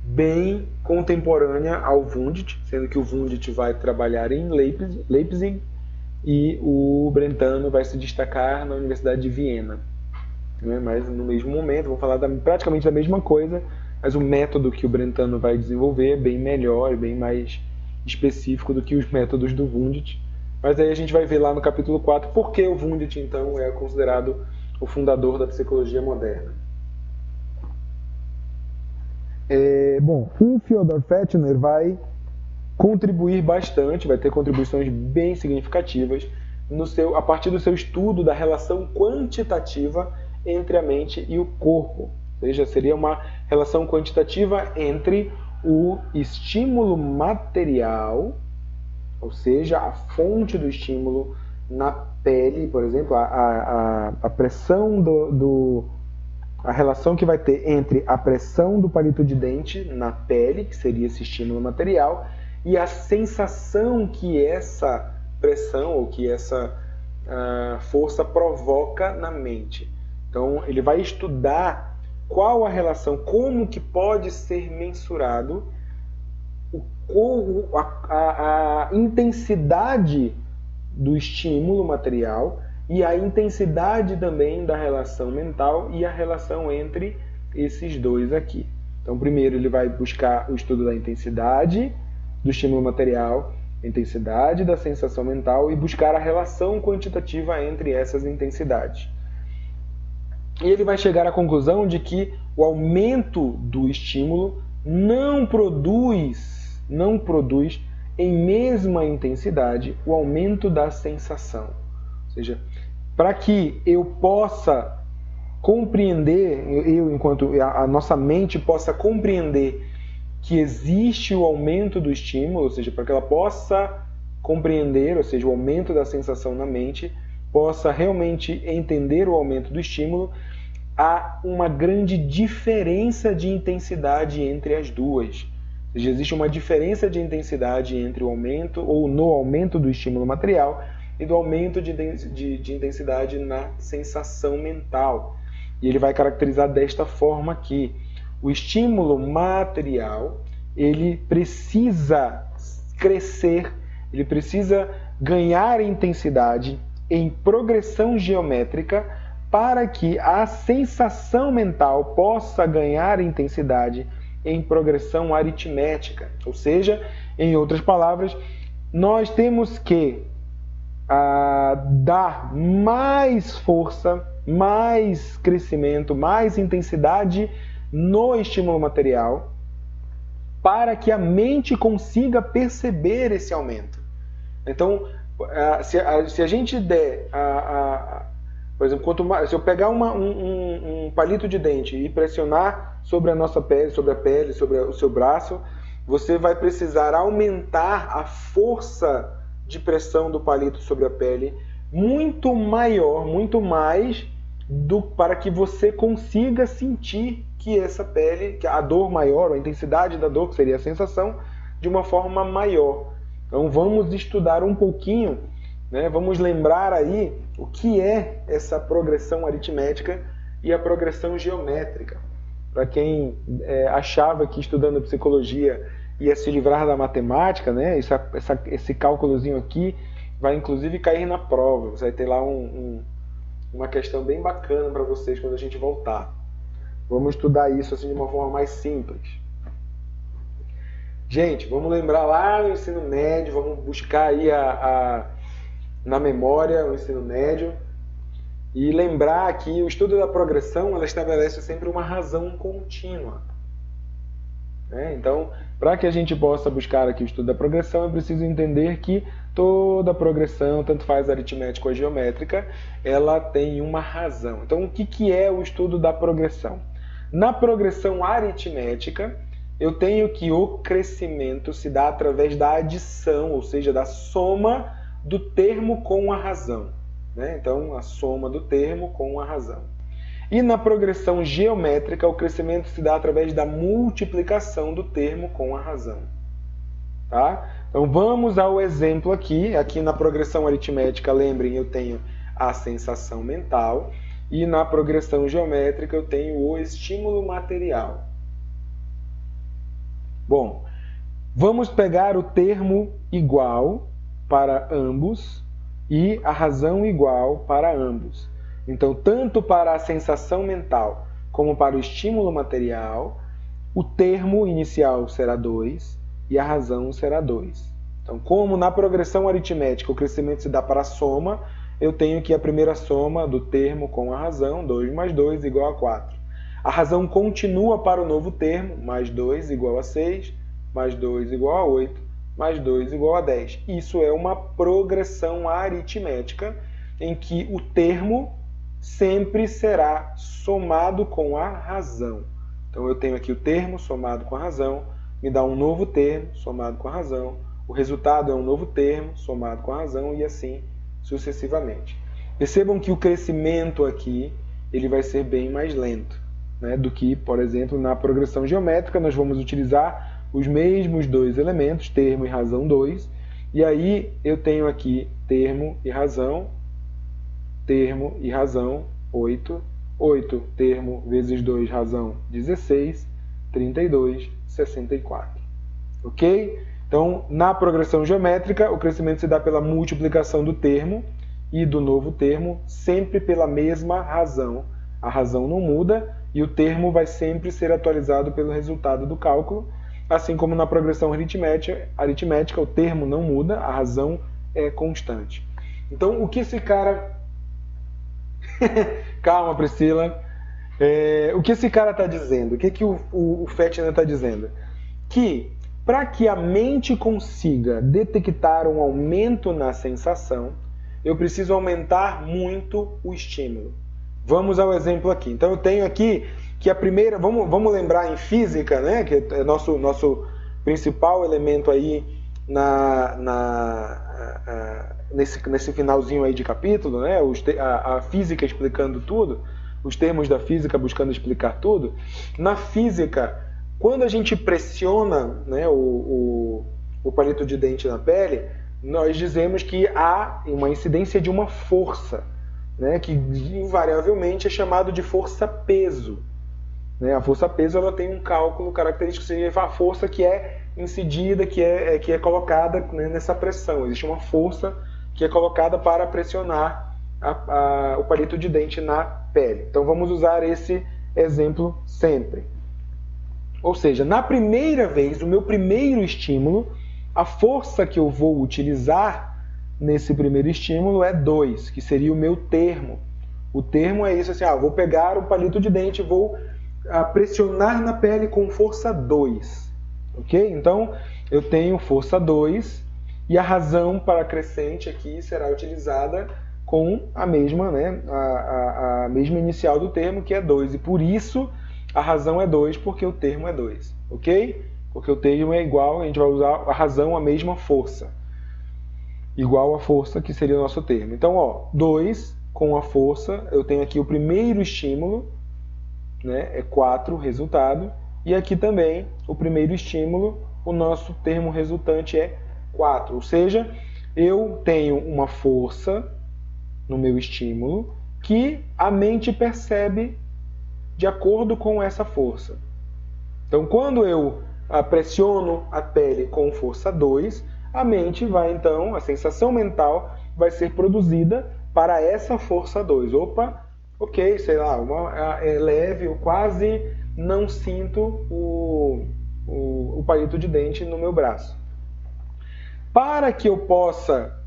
bem contemporânea ao Wundt, sendo que o Wundt vai trabalhar em Leipzig e o Brentano vai se destacar na Universidade de Viena. Mas no mesmo momento, vão falar praticamente da mesma coisa, mas o método que o Brentano vai desenvolver é bem melhor e bem mais específico do que os métodos do Wundt. Mas aí a gente vai ver lá no capítulo 4 por que o Wundt, então, é considerado o fundador da psicologia moderna. O Fyodor Fechner vai contribuir bastante, vai ter contribuições bem significativas a partir do seu estudo da relação quantitativa entre a mente e o corpo. Ou seja, seria uma relação quantitativa entre o estímulo material, ou seja, a fonte do estímulo na pele, por exemplo, a pressão a relação que vai ter entre a pressão do palito de dente na pele, que seria esse estímulo material, e a sensação que essa pressão ou que essa força provoca na mente. Então, ele vai estudar qual a relação, como que pode ser mensurado a intensidade do estímulo material e a intensidade também da relação mental e a relação entre esses dois aqui. Então, primeiro ele vai buscar o estudo da intensidade do estímulo material, a intensidade da sensação mental e buscar a relação quantitativa entre essas intensidades. E ele vai chegar à conclusão de que o aumento do estímulo não produz em mesma intensidade o aumento da sensação. Ou seja, para que eu possa compreender, enquanto a nossa mente possa compreender que existe o aumento do estímulo, ou seja, para que ela possa compreender, ou seja, o aumento da sensação na mente, possa realmente entender o aumento do estímulo, há uma grande diferença de intensidade entre as duas. Ou seja, existe uma diferença de intensidade entre o aumento ou no aumento do estímulo material e do aumento de intensidade na sensação mental. E ele vai caracterizar desta forma aqui. O estímulo material, ele precisa crescer, ele precisa ganhar intensidade em progressão geométrica para que a sensação mental possa ganhar intensidade em progressão aritmética. Ou seja, em outras palavras, nós temos que dar mais força, mais crescimento, mais intensidade no estímulo material para que a mente consiga perceber esse aumento. Então, se a gente der, por exemplo, se eu pegar um palito de dente e pressionar sobre a nossa pele, sobre o seu braço, você vai precisar aumentar a força de pressão do palito sobre a pele muito maior, muito mais para que você consiga sentir que essa pele, que a dor maior, a intensidade da dor, que seria a sensação, de uma forma maior. Então vamos estudar um pouquinho, né? Vamos lembrar aí o que é essa progressão aritmética e a progressão geométrica. Para quem achava que estudando psicologia ia se livrar da matemática, né? Esse cálculozinho aqui vai inclusive cair na prova. Você vai ter lá uma questão bem bacana para vocês quando a gente voltar. Vamos estudar isso assim de uma forma mais simples. Gente, vamos lembrar lá no ensino médio, vamos buscar aí na memória o ensino médio e lembrar que o estudo da progressão ela estabelece sempre uma razão contínua. Então, para que a gente possa buscar aqui o estudo da progressão, é preciso entender que toda progressão, tanto faz aritmética ou geométrica, ela tem uma razão. Então, o que é o estudo da progressão? Na progressão aritmética, eu tenho que o crescimento se dá através da adição, ou seja, da soma do termo com a razão. Então, a soma do termo com a razão. E na progressão geométrica, o crescimento se dá através da multiplicação do termo com a razão. Tá? Então vamos ao exemplo aqui. Aqui na progressão aritmética, lembrem, eu tenho a sensação mental. E na progressão geométrica, eu tenho o estímulo material. Bom, vamos pegar o termo igual para ambos e a razão igual para ambos. Então, tanto para a sensação mental como para o estímulo material, o termo inicial será 2 e a razão será 2. Então, como na progressão aritmética o crescimento se dá para a soma, eu tenho que a primeira soma do termo com a razão, 2 mais 2 igual a 4. A razão continua para o novo termo, mais 2 igual a 6, mais 2 igual a 8, mais 2 igual a 10. Isso é uma progressão aritmética em que o termo sempre será somado com a razão. Então eu tenho aqui o termo somado com a razão, me dá um novo termo somado com a razão, o resultado é um novo termo somado com a razão e assim sucessivamente. Percebam que o crescimento aqui ele vai ser bem mais lento, do que, por exemplo, na progressão geométrica nós vamos utilizar os mesmos dois elementos, termo e razão 2, e aí eu tenho aqui termo e razão, 8, 8 termo vezes 2 razão 16, 32, 64. Ok? Então, na progressão geométrica, o crescimento se dá pela multiplicação do termo e do novo termo, sempre pela mesma razão. A razão não muda e o termo vai sempre ser atualizado pelo resultado do cálculo, assim como na progressão aritmética o termo não muda, a razão é constante. Então, o que esse cara... Calma, Priscila. O que esse cara está dizendo? O que o Fechner está dizendo? Que para que a mente consiga detectar um aumento na sensação, eu preciso aumentar muito o estímulo. Vamos ao exemplo aqui. Então eu tenho aqui que a primeira... Vamos lembrar em física, que é nosso principal elemento aí nesse finalzinho aí de capítulo, a física explicando tudo, os termos da física buscando explicar tudo. Na física, quando a gente pressiona o palito de dente na pele, nós dizemos que há uma incidência de uma força, que invariavelmente é chamado de força-peso. A força-peso ela tem um cálculo característico, seria a força que é incidida, que é colocada nessa pressão. Existe uma força que é colocada para pressionar o palito de dente na pele. Então vamos usar esse exemplo sempre. Ou seja, na primeira vez, o meu primeiro estímulo, a força que eu vou utilizar nesse primeiro estímulo é 2, que seria o meu termo. O termo é isso, assim, vou pegar o palito de dente e vou pressionar na pele com força 2. ok? Então, eu tenho força 2 e a razão para a crescente aqui será utilizada com a mesma, né, a mesma inicial do termo, que é 2. E por isso a razão é 2, porque o termo é 2, ok? Porque o termo é igual, a gente vai usar a razão, a mesma força. Igual a força, que seria o nosso termo. Então, ó, 2 com a força, eu tenho aqui o primeiro estímulo, né, é 4 resultado. E aqui também, o primeiro estímulo, o nosso termo resultante é 4. Ou seja, eu tenho uma força no meu estímulo que a mente percebe de acordo com essa força. Então, quando eu pressiono a pele com força 2, a mente vai então, a sensação mental vai ser produzida para essa força 2. Opa, ok, sei lá, é leve, eu quase não sinto o palito de dente no meu braço. Para que eu possa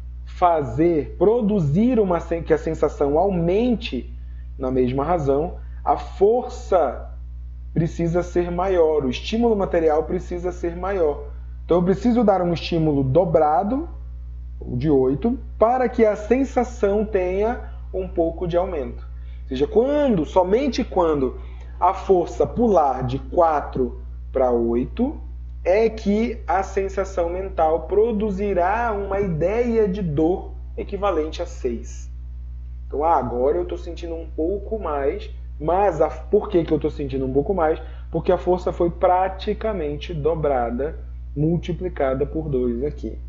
produzir que a sensação aumente na mesma razão, a força precisa ser maior, o estímulo material precisa ser maior. Então eu preciso dar um estímulo dobrado, de 8, para que a sensação tenha um pouco de aumento. Ou seja, somente quando a força pular de 4 para 8, é que a sensação mental produzirá uma ideia de dor equivalente a 6. Então, agora eu estou sentindo um pouco mais, mas por que eu estou sentindo um pouco mais? Porque a força foi praticamente dobrada, multiplicada por 2 aqui.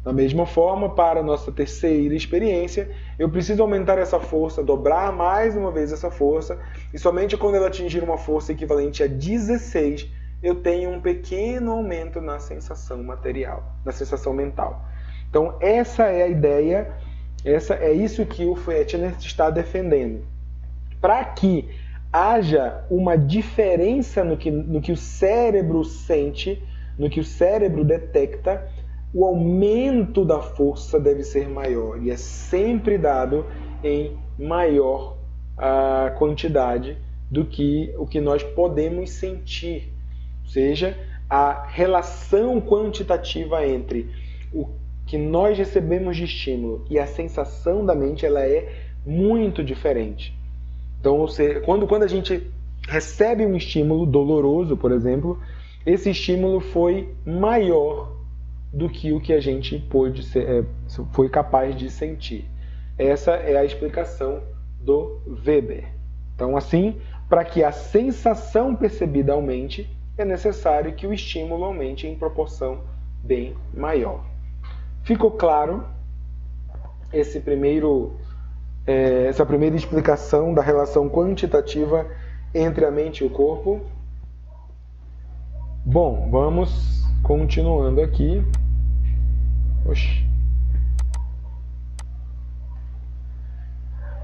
Da mesma forma, para a nossa terceira experiência, eu preciso aumentar essa força, dobrar mais uma vez essa força, e somente quando ela atingir uma força equivalente a 16, eu tenho um pequeno aumento na sensação material, na sensação mental. Então, essa é a ideia, é isso que o Fechner está defendendo. Para que haja uma diferença no que o cérebro sente, no que o cérebro detecta, o aumento da força deve ser maior e é sempre dado em maior quantidade do que o que nós podemos sentir. Ou seja, a relação quantitativa entre o que nós recebemos de estímulo e a sensação da mente, ela é muito diferente. Então, quando a gente recebe um estímulo doloroso, por exemplo, esse estímulo foi maior do que o que a gente foi capaz de sentir. Essa é a explicação do Weber. Então, assim, para que a sensação percebida aumente, é necessário que o estímulo aumente em proporção bem maior. Ficou claro essa primeira explicação da relação quantitativa entre a mente e o corpo? Bom, vamos continuando aqui. Oxi.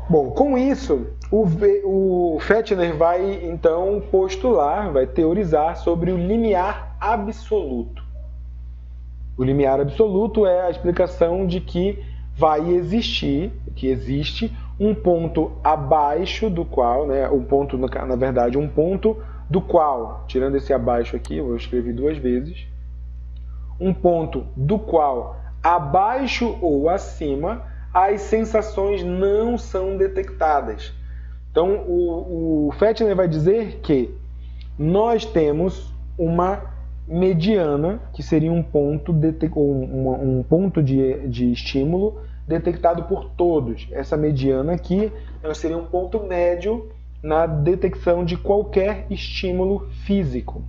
Bom, com isso, o Fechner vai então postular, vai teorizar sobre o limiar absoluto. O limiar absoluto é a explicação de que existe um ponto abaixo do qual, né, um ponto do qual, tirando esse abaixo aqui, eu vou escrever 2 vezes, um ponto do qual, abaixo ou acima, as sensações não são detectadas. Então, o Fechner vai dizer que nós temos uma mediana, que seria um ponto de estímulo detectado por todos. Essa mediana aqui seria um ponto médio na detecção de qualquer estímulo físico.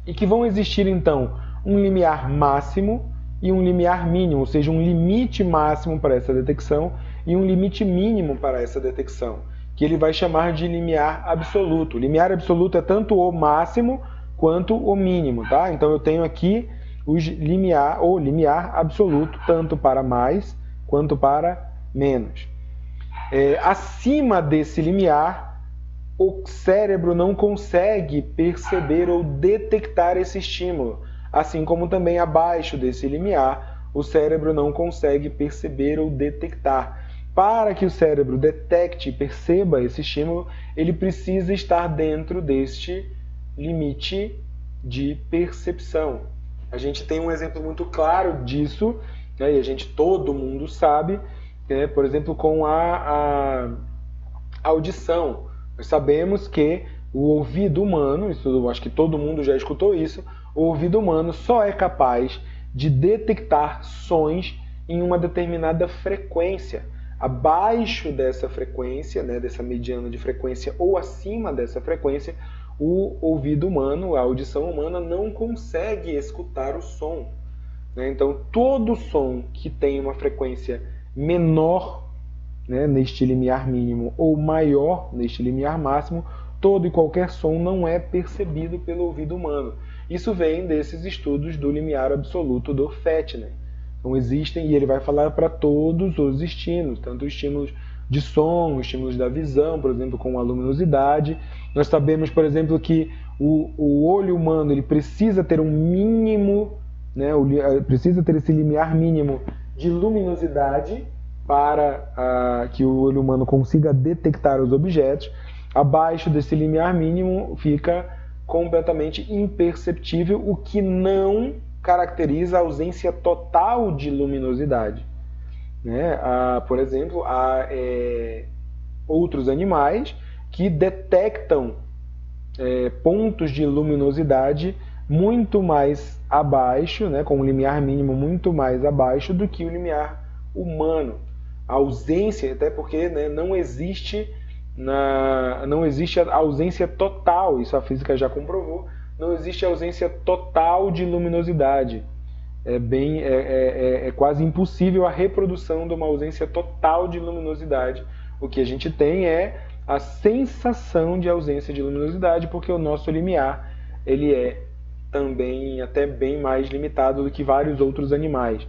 E que vão existir, então, um limiar máximo e um limiar mínimo, ou seja, um limite máximo para essa detecção e um limite mínimo para essa detecção, que ele vai chamar de limiar absoluto. O limiar absoluto é tanto o máximo quanto o mínimo, tá? Então eu tenho aqui o limiar absoluto, tanto para mais quanto para menos. Acima desse limiar, o cérebro não consegue perceber ou detectar esse estímulo, assim como também abaixo desse limiar, o cérebro não consegue perceber ou detectar. Para que o cérebro detecte e perceba esse estímulo, ele precisa estar dentro deste limite de percepção. A gente tem um exemplo muito claro disso, né, e todo mundo sabe, né, por exemplo, com a audição. Nós sabemos que o ouvido humano, isso eu acho que todo mundo já escutou isso, o ouvido humano só é capaz de detectar sons em uma determinada frequência. Abaixo dessa frequência, né, dessa mediana de frequência, ou acima dessa frequência, o ouvido humano, a audição humana, não consegue escutar o som. Né? Então, todo som que tem uma frequência menor, né, neste limiar mínimo, ou maior neste limiar máximo, todo e qualquer som não é percebido pelo ouvido humano. Isso vem desses estudos do limiar absoluto do Fechner. Então existem, e ele vai falar para todos os estímulos, tanto os estímulos de som, os estímulos da visão, por exemplo, com a luminosidade. Nós sabemos, por exemplo, que o olho humano ele precisa ter um mínimo, né, precisa ter esse limiar mínimo de luminosidade para que o olho humano consiga detectar os objetos. Abaixo desse limiar mínimo fica completamente imperceptível, o que não caracteriza a ausência total de luminosidade. Né? Por exemplo, há outros animais que detectam pontos de luminosidade muito mais abaixo, né, com um limiar mínimo muito mais abaixo do que o limiar humano. A ausência, até porque, né, não existe a ausência total, isso a física já comprovou, não existe a ausência total de luminosidade. É quase impossível a reprodução de uma ausência total de luminosidade. O que a gente tem é a sensação de ausência de luminosidade, porque o nosso limiar ele é também até bem mais limitado do que vários outros animais.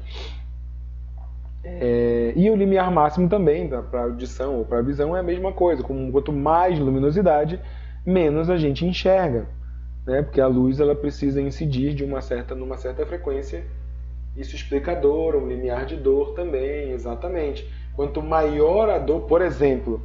E o limiar máximo também, para audição ou para visão, é a mesma coisa. Quanto mais luminosidade, menos a gente enxerga. Né? Porque a luz ela precisa incidir numa certa frequência. Isso explica a dor, um limiar de dor também, exatamente. Quanto maior a dor, por exemplo,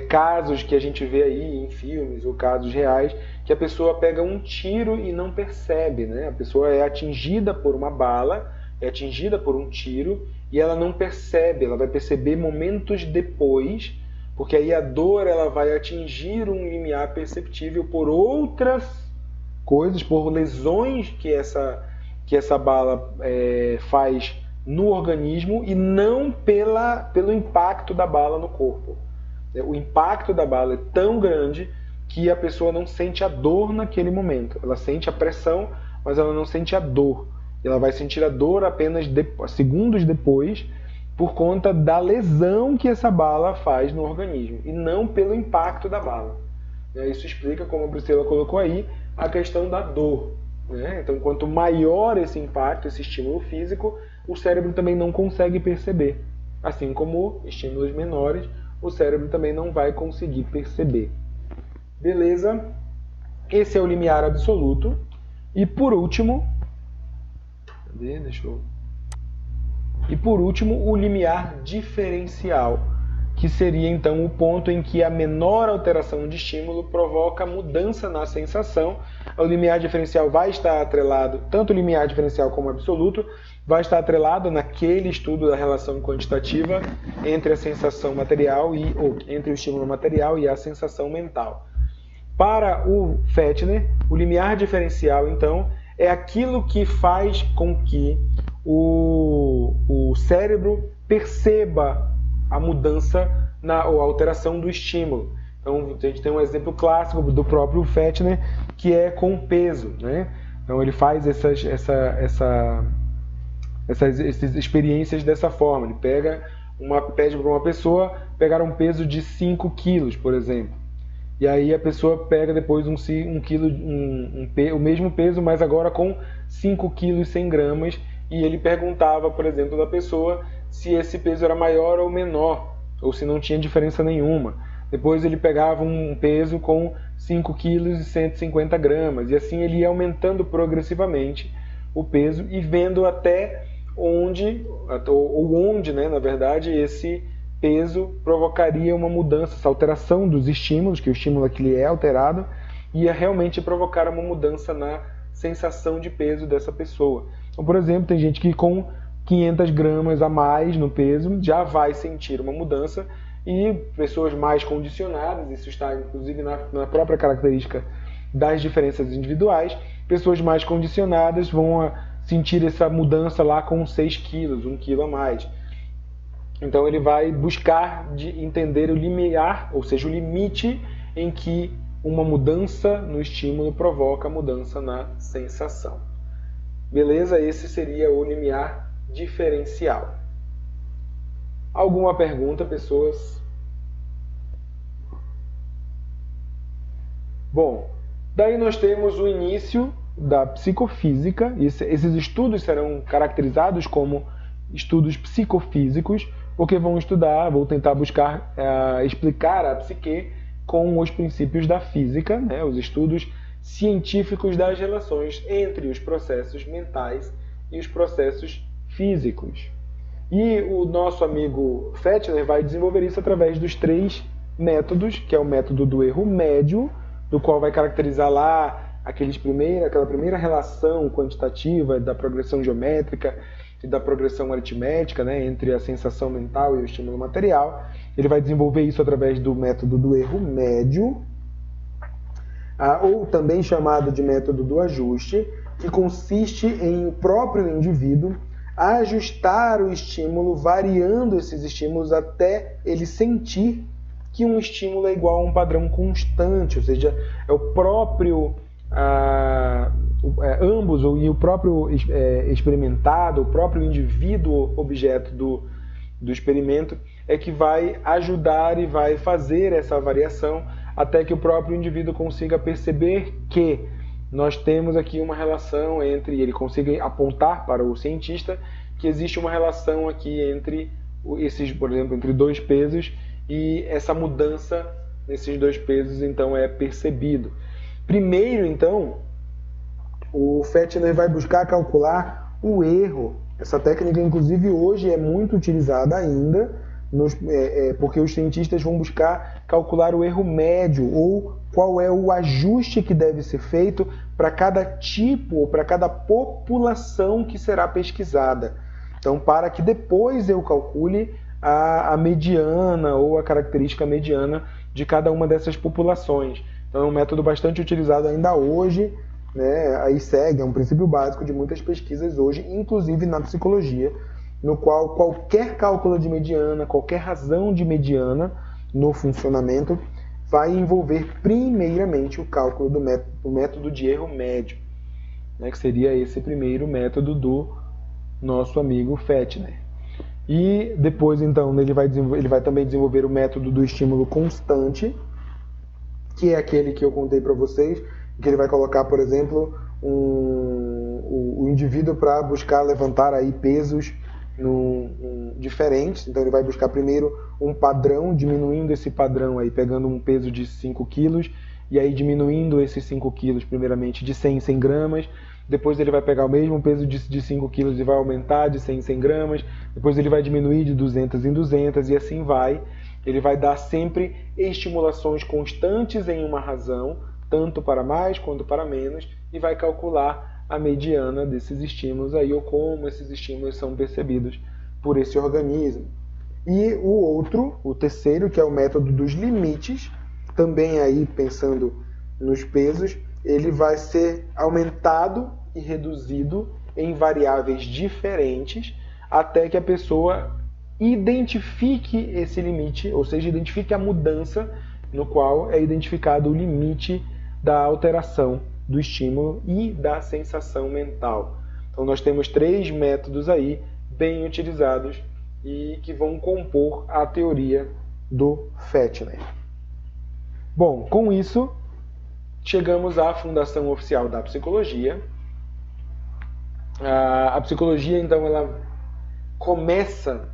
casos que a gente vê aí em filmes ou casos reais, que a pessoa pega um tiro e não percebe. Né? A pessoa é atingida por uma bala, é atingida por um tiro, e ela não percebe, ela vai perceber momentos depois, porque aí a dor ela vai atingir um limiar perceptível por outras coisas, por lesões que essa bala faz no organismo e não pelo impacto da bala no corpo. O impacto da bala é tão grande que a pessoa não sente a dor naquele momento. Ela sente a pressão, mas ela não sente a dor. Ela vai sentir a dor apenas segundos depois, por conta da lesão que essa bala faz no organismo, e não pelo impacto da bala. Isso explica, como a Priscila colocou aí, a questão da dor. Então, quanto maior esse impacto, esse estímulo físico, o cérebro também não consegue perceber. Assim como estímulos menores, o cérebro também não vai conseguir perceber. Beleza? Esse é o limiar absoluto. E por último, o limiar diferencial, que seria então o ponto em que a menor alteração de estímulo provoca mudança na sensação. O limiar diferencial vai estar atrelado, tanto o limiar diferencial como o absoluto, vai estar atrelado naquele estudo da relação quantitativa entre a sensação material entre o estímulo material e a sensação mental. Para o Fechner, o limiar diferencial, então, é aquilo que faz com que o cérebro perceba a mudança ou a alteração do estímulo. Então, a gente tem um exemplo clássico do próprio Fechner, que é com o peso. Né? Então, ele faz essas experiências dessa forma. Ele pede para uma pessoa pegar um peso de 5 quilos, por exemplo. E aí a pessoa pega depois o mesmo peso, mas agora com 5 quilos 100 gramas, e ele perguntava, por exemplo, da pessoa se esse peso era maior ou menor, ou se não tinha diferença nenhuma. Depois ele pegava um peso com 5 quilos e 150 gramas, e assim ele ia aumentando progressivamente o peso e vendo até onde, né, na verdade, esse peso provocaria uma mudança, essa alteração dos estímulos, que o estímulo aqui é alterado, ia realmente provocar uma mudança na sensação de peso dessa pessoa. Então, por exemplo, tem gente que com 500 gramas a mais no peso já vai sentir uma mudança, e pessoas mais condicionadas, isso está inclusive na própria característica das diferenças individuais, pessoas mais condicionadas vão sentir essa mudança lá com 6 quilos, 1 quilo a mais. Então ele vai buscar de entender o limiar, ou seja, o limite em que uma mudança no estímulo provoca mudança na sensação. Beleza? Esse seria o limiar diferencial. Alguma pergunta, pessoas? Bom, daí nós temos o início da psicofísica. Esses estudos serão caracterizados como estudos psicofísicos, porque vão tentar buscar explicar a psique com os princípios da física, né? Os estudos científicos das relações entre os processos mentais e os processos físicos. E o nosso amigo Fechner vai desenvolver isso através dos 3 métodos, que é o método do erro médio, do qual vai caracterizar lá aquela primeira relação quantitativa da progressão geométrica e da progressão aritmética, né, entre a sensação mental e o estímulo material. Ele vai desenvolver isso através do método do erro médio, ou também chamado de método do ajuste, que consiste em o próprio indivíduo ajustar o estímulo, variando esses estímulos até ele sentir que um estímulo é igual a um padrão constante, ou seja, é o próprio ambos, e o próprio experimentado, o próprio indivíduo objeto do experimento é que vai ajudar e vai fazer essa variação até que o próprio indivíduo consiga perceber que nós temos aqui uma relação entre, ele consiga apontar para o cientista que existe uma relação aqui entre esses, por exemplo, entre 2 pesos, e essa mudança nesses 2 pesos então é percebido. Primeiro, então, o Fechner vai buscar calcular o erro. Essa técnica, inclusive, hoje é muito utilizada ainda, porque os cientistas vão buscar calcular o erro médio, ou qual é o ajuste que deve ser feito para cada tipo ou para cada população que será pesquisada. Então, para que depois eu calcule a mediana ou a característica mediana de cada uma dessas populações. Então, é um método bastante utilizado ainda hoje, né? Aí segue, é um princípio básico de muitas pesquisas hoje, inclusive na psicologia, no qual qualquer cálculo de mediana, qualquer razão de mediana no funcionamento vai envolver primeiramente o cálculo do método de erro médio, né, que seria esse primeiro método do nosso amigo Fechner. E depois, então, ele vai também desenvolver o método do estímulo constante, que é aquele que eu contei para vocês, que ele vai colocar, por exemplo, o indivíduo para buscar levantar aí pesos diferentes. Então ele vai buscar primeiro um padrão, diminuindo esse padrão aí, pegando um peso de 5 quilos, e aí diminuindo esses 5 quilos primeiramente de 100 em 100 gramas, depois ele vai pegar o mesmo peso de 5 quilos e vai aumentar de 100 em 100 gramas, depois ele vai diminuir de 200 em 200 e assim vai. Ele vai dar sempre estimulações constantes em uma razão, tanto para mais quanto para menos, e vai calcular a mediana desses estímulos aí, ou como esses estímulos são percebidos por esse organismo. E o terceiro, que é o método dos limites, também aí pensando nos pesos, ele vai ser aumentado e reduzido em variáveis diferentes até que a pessoa identifique esse limite, ou seja, identifique a mudança no qual é identificado o limite da alteração do estímulo e da sensação mental. Então nós temos 3 métodos aí bem utilizados e que vão compor a teoria do Fechner. Bom, com isso chegamos à fundação oficial da psicologia. A psicologia, então, ela começa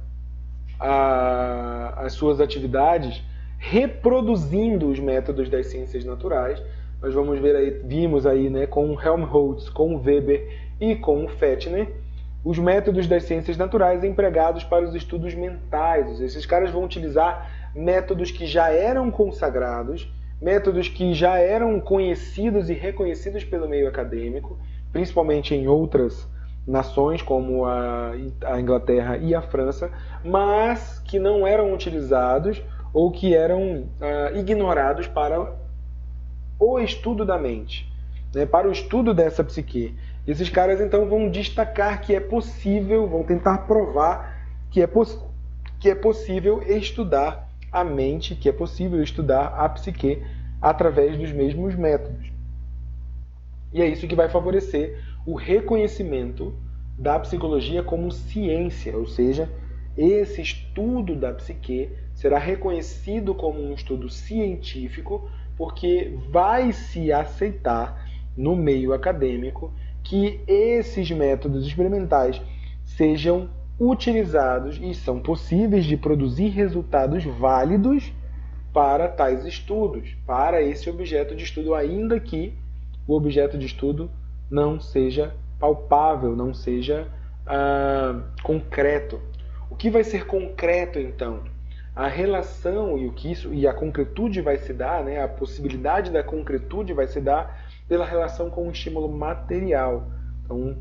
as suas atividades reproduzindo os métodos das ciências naturais. Nós vimos aí, né, com Helmholtz, com Weber e com Fechner, os métodos das ciências naturais empregados para os estudos mentais. Esses caras vão utilizar métodos que já eram consagrados, métodos que já eram conhecidos e reconhecidos pelo meio acadêmico, principalmente em outras nações como a Inglaterra e a França, mas que não eram utilizados ou que eram ignorados para o estudo da mente, né, para o estudo dessa psique. Esses caras então vão destacar que é possível, vão tentar provar que é possível estudar a mente, que é possível estudar a psique através dos mesmos métodos. E é isso que vai favorecer o reconhecimento da psicologia como ciência, ou seja, esse estudo da psique será reconhecido como um estudo científico porque vai se aceitar no meio acadêmico que esses métodos experimentais sejam utilizados e são possíveis de produzir resultados válidos para tais estudos, para esse objeto de estudo, ainda que o objeto de estudo não seja palpável, não seja concreto. O que vai ser concreto, então? A relação e a concretude vai se dar, né? A possibilidade da concretude vai se dar pela relação com o estímulo material. Então,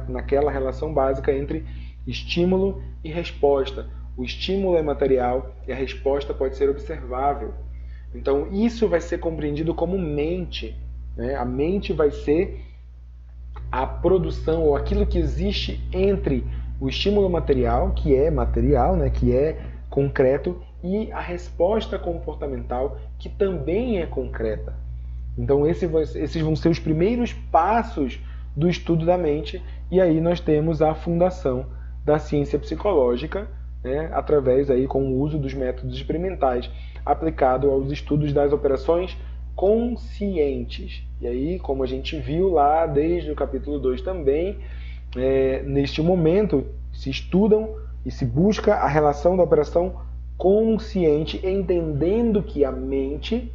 naquela relação básica entre estímulo e resposta. O estímulo é material e a resposta pode ser observável. Então, isso vai ser compreendido como mente, né? A mente vai ser a produção ou aquilo que existe entre o estímulo material, né, que é concreto, e a resposta comportamental, que também é concreta. Então esses vão ser os primeiros passos do estudo da mente, e aí nós temos a fundação da ciência psicológica, né, através aí com o uso dos métodos experimentais aplicado aos estudos das operações conscientes. E aí, como a gente viu lá desde o capítulo 2 também, neste momento se estudam e se busca a relação da operação consciente, entendendo que a mente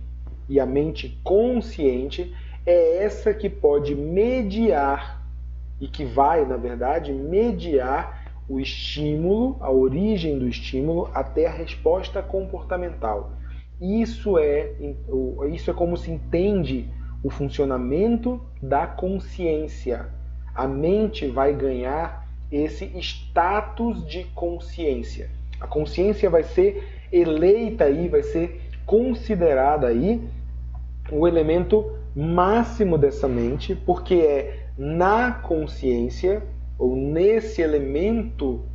e a mente consciente é essa que pode mediar e que vai, na verdade, mediar o estímulo, a origem do estímulo até a resposta comportamental. Isso é como se entende o funcionamento da consciência. A mente vai ganhar esse status de consciência. A consciência vai ser eleita aí, vai ser considerada aí o elemento máximo dessa mente, porque é na consciência, ou nesse elemento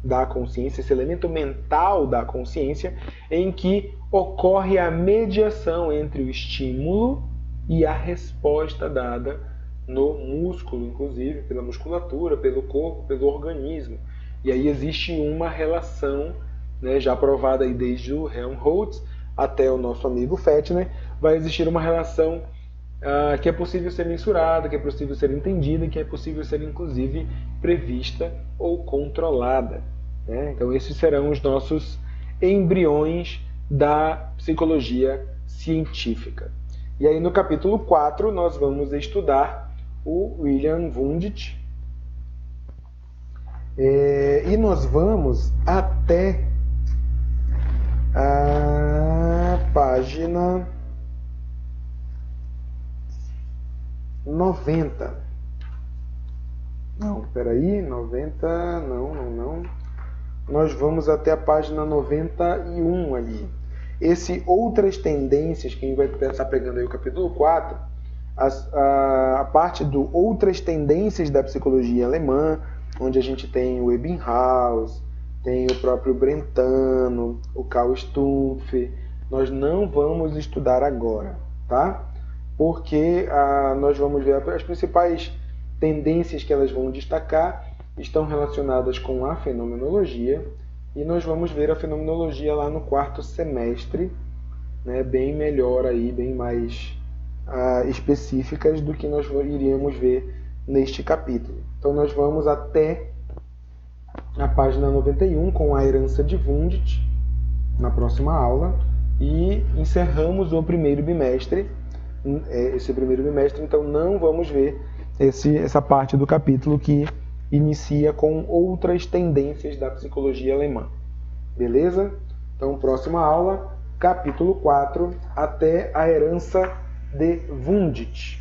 da consciência, esse elemento mental da consciência, em que ocorre a mediação entre o estímulo e a resposta dada no músculo, inclusive, pela musculatura, pelo corpo, pelo organismo. E aí existe uma relação, né, já provada aí desde o Helmholtz até o nosso amigo Fettner, vai existir uma relação que é possível ser mensurada, que é possível ser entendida, que é possível ser, inclusive, prevista ou controlada, né? Então, esses serão os nossos embriões da psicologia científica. E aí, no capítulo 4, nós vamos estudar o William Wundt, e nós vamos até a página 90. Não, peraí, 90, não. Nós vamos até a página 91 ali. Esse outras tendências, quem vai estar pegando aí o capítulo 4, a parte do outras tendências da psicologia alemã, onde a gente tem o Ebbinghaus, tem o próprio Brentano, o Karl Stumpf. Nós não vamos estudar agora, tá? Porque nós vamos ver as principais tendências que elas vão destacar estão relacionadas com a fenomenologia, e nós vamos ver a fenomenologia lá no 4º semestre, né, bem melhor aí, bem mais específicas do que nós iríamos ver neste capítulo. Então nós vamos até a página 91 com a herança de Wundt na próxima aula, e encerramos o primeiro bimestre. Esse primeiro bimestre, então não vamos ver essa parte do capítulo que inicia com outras tendências da psicologia alemã. Beleza? Então, próxima aula, capítulo 4, até a herança de Wundit.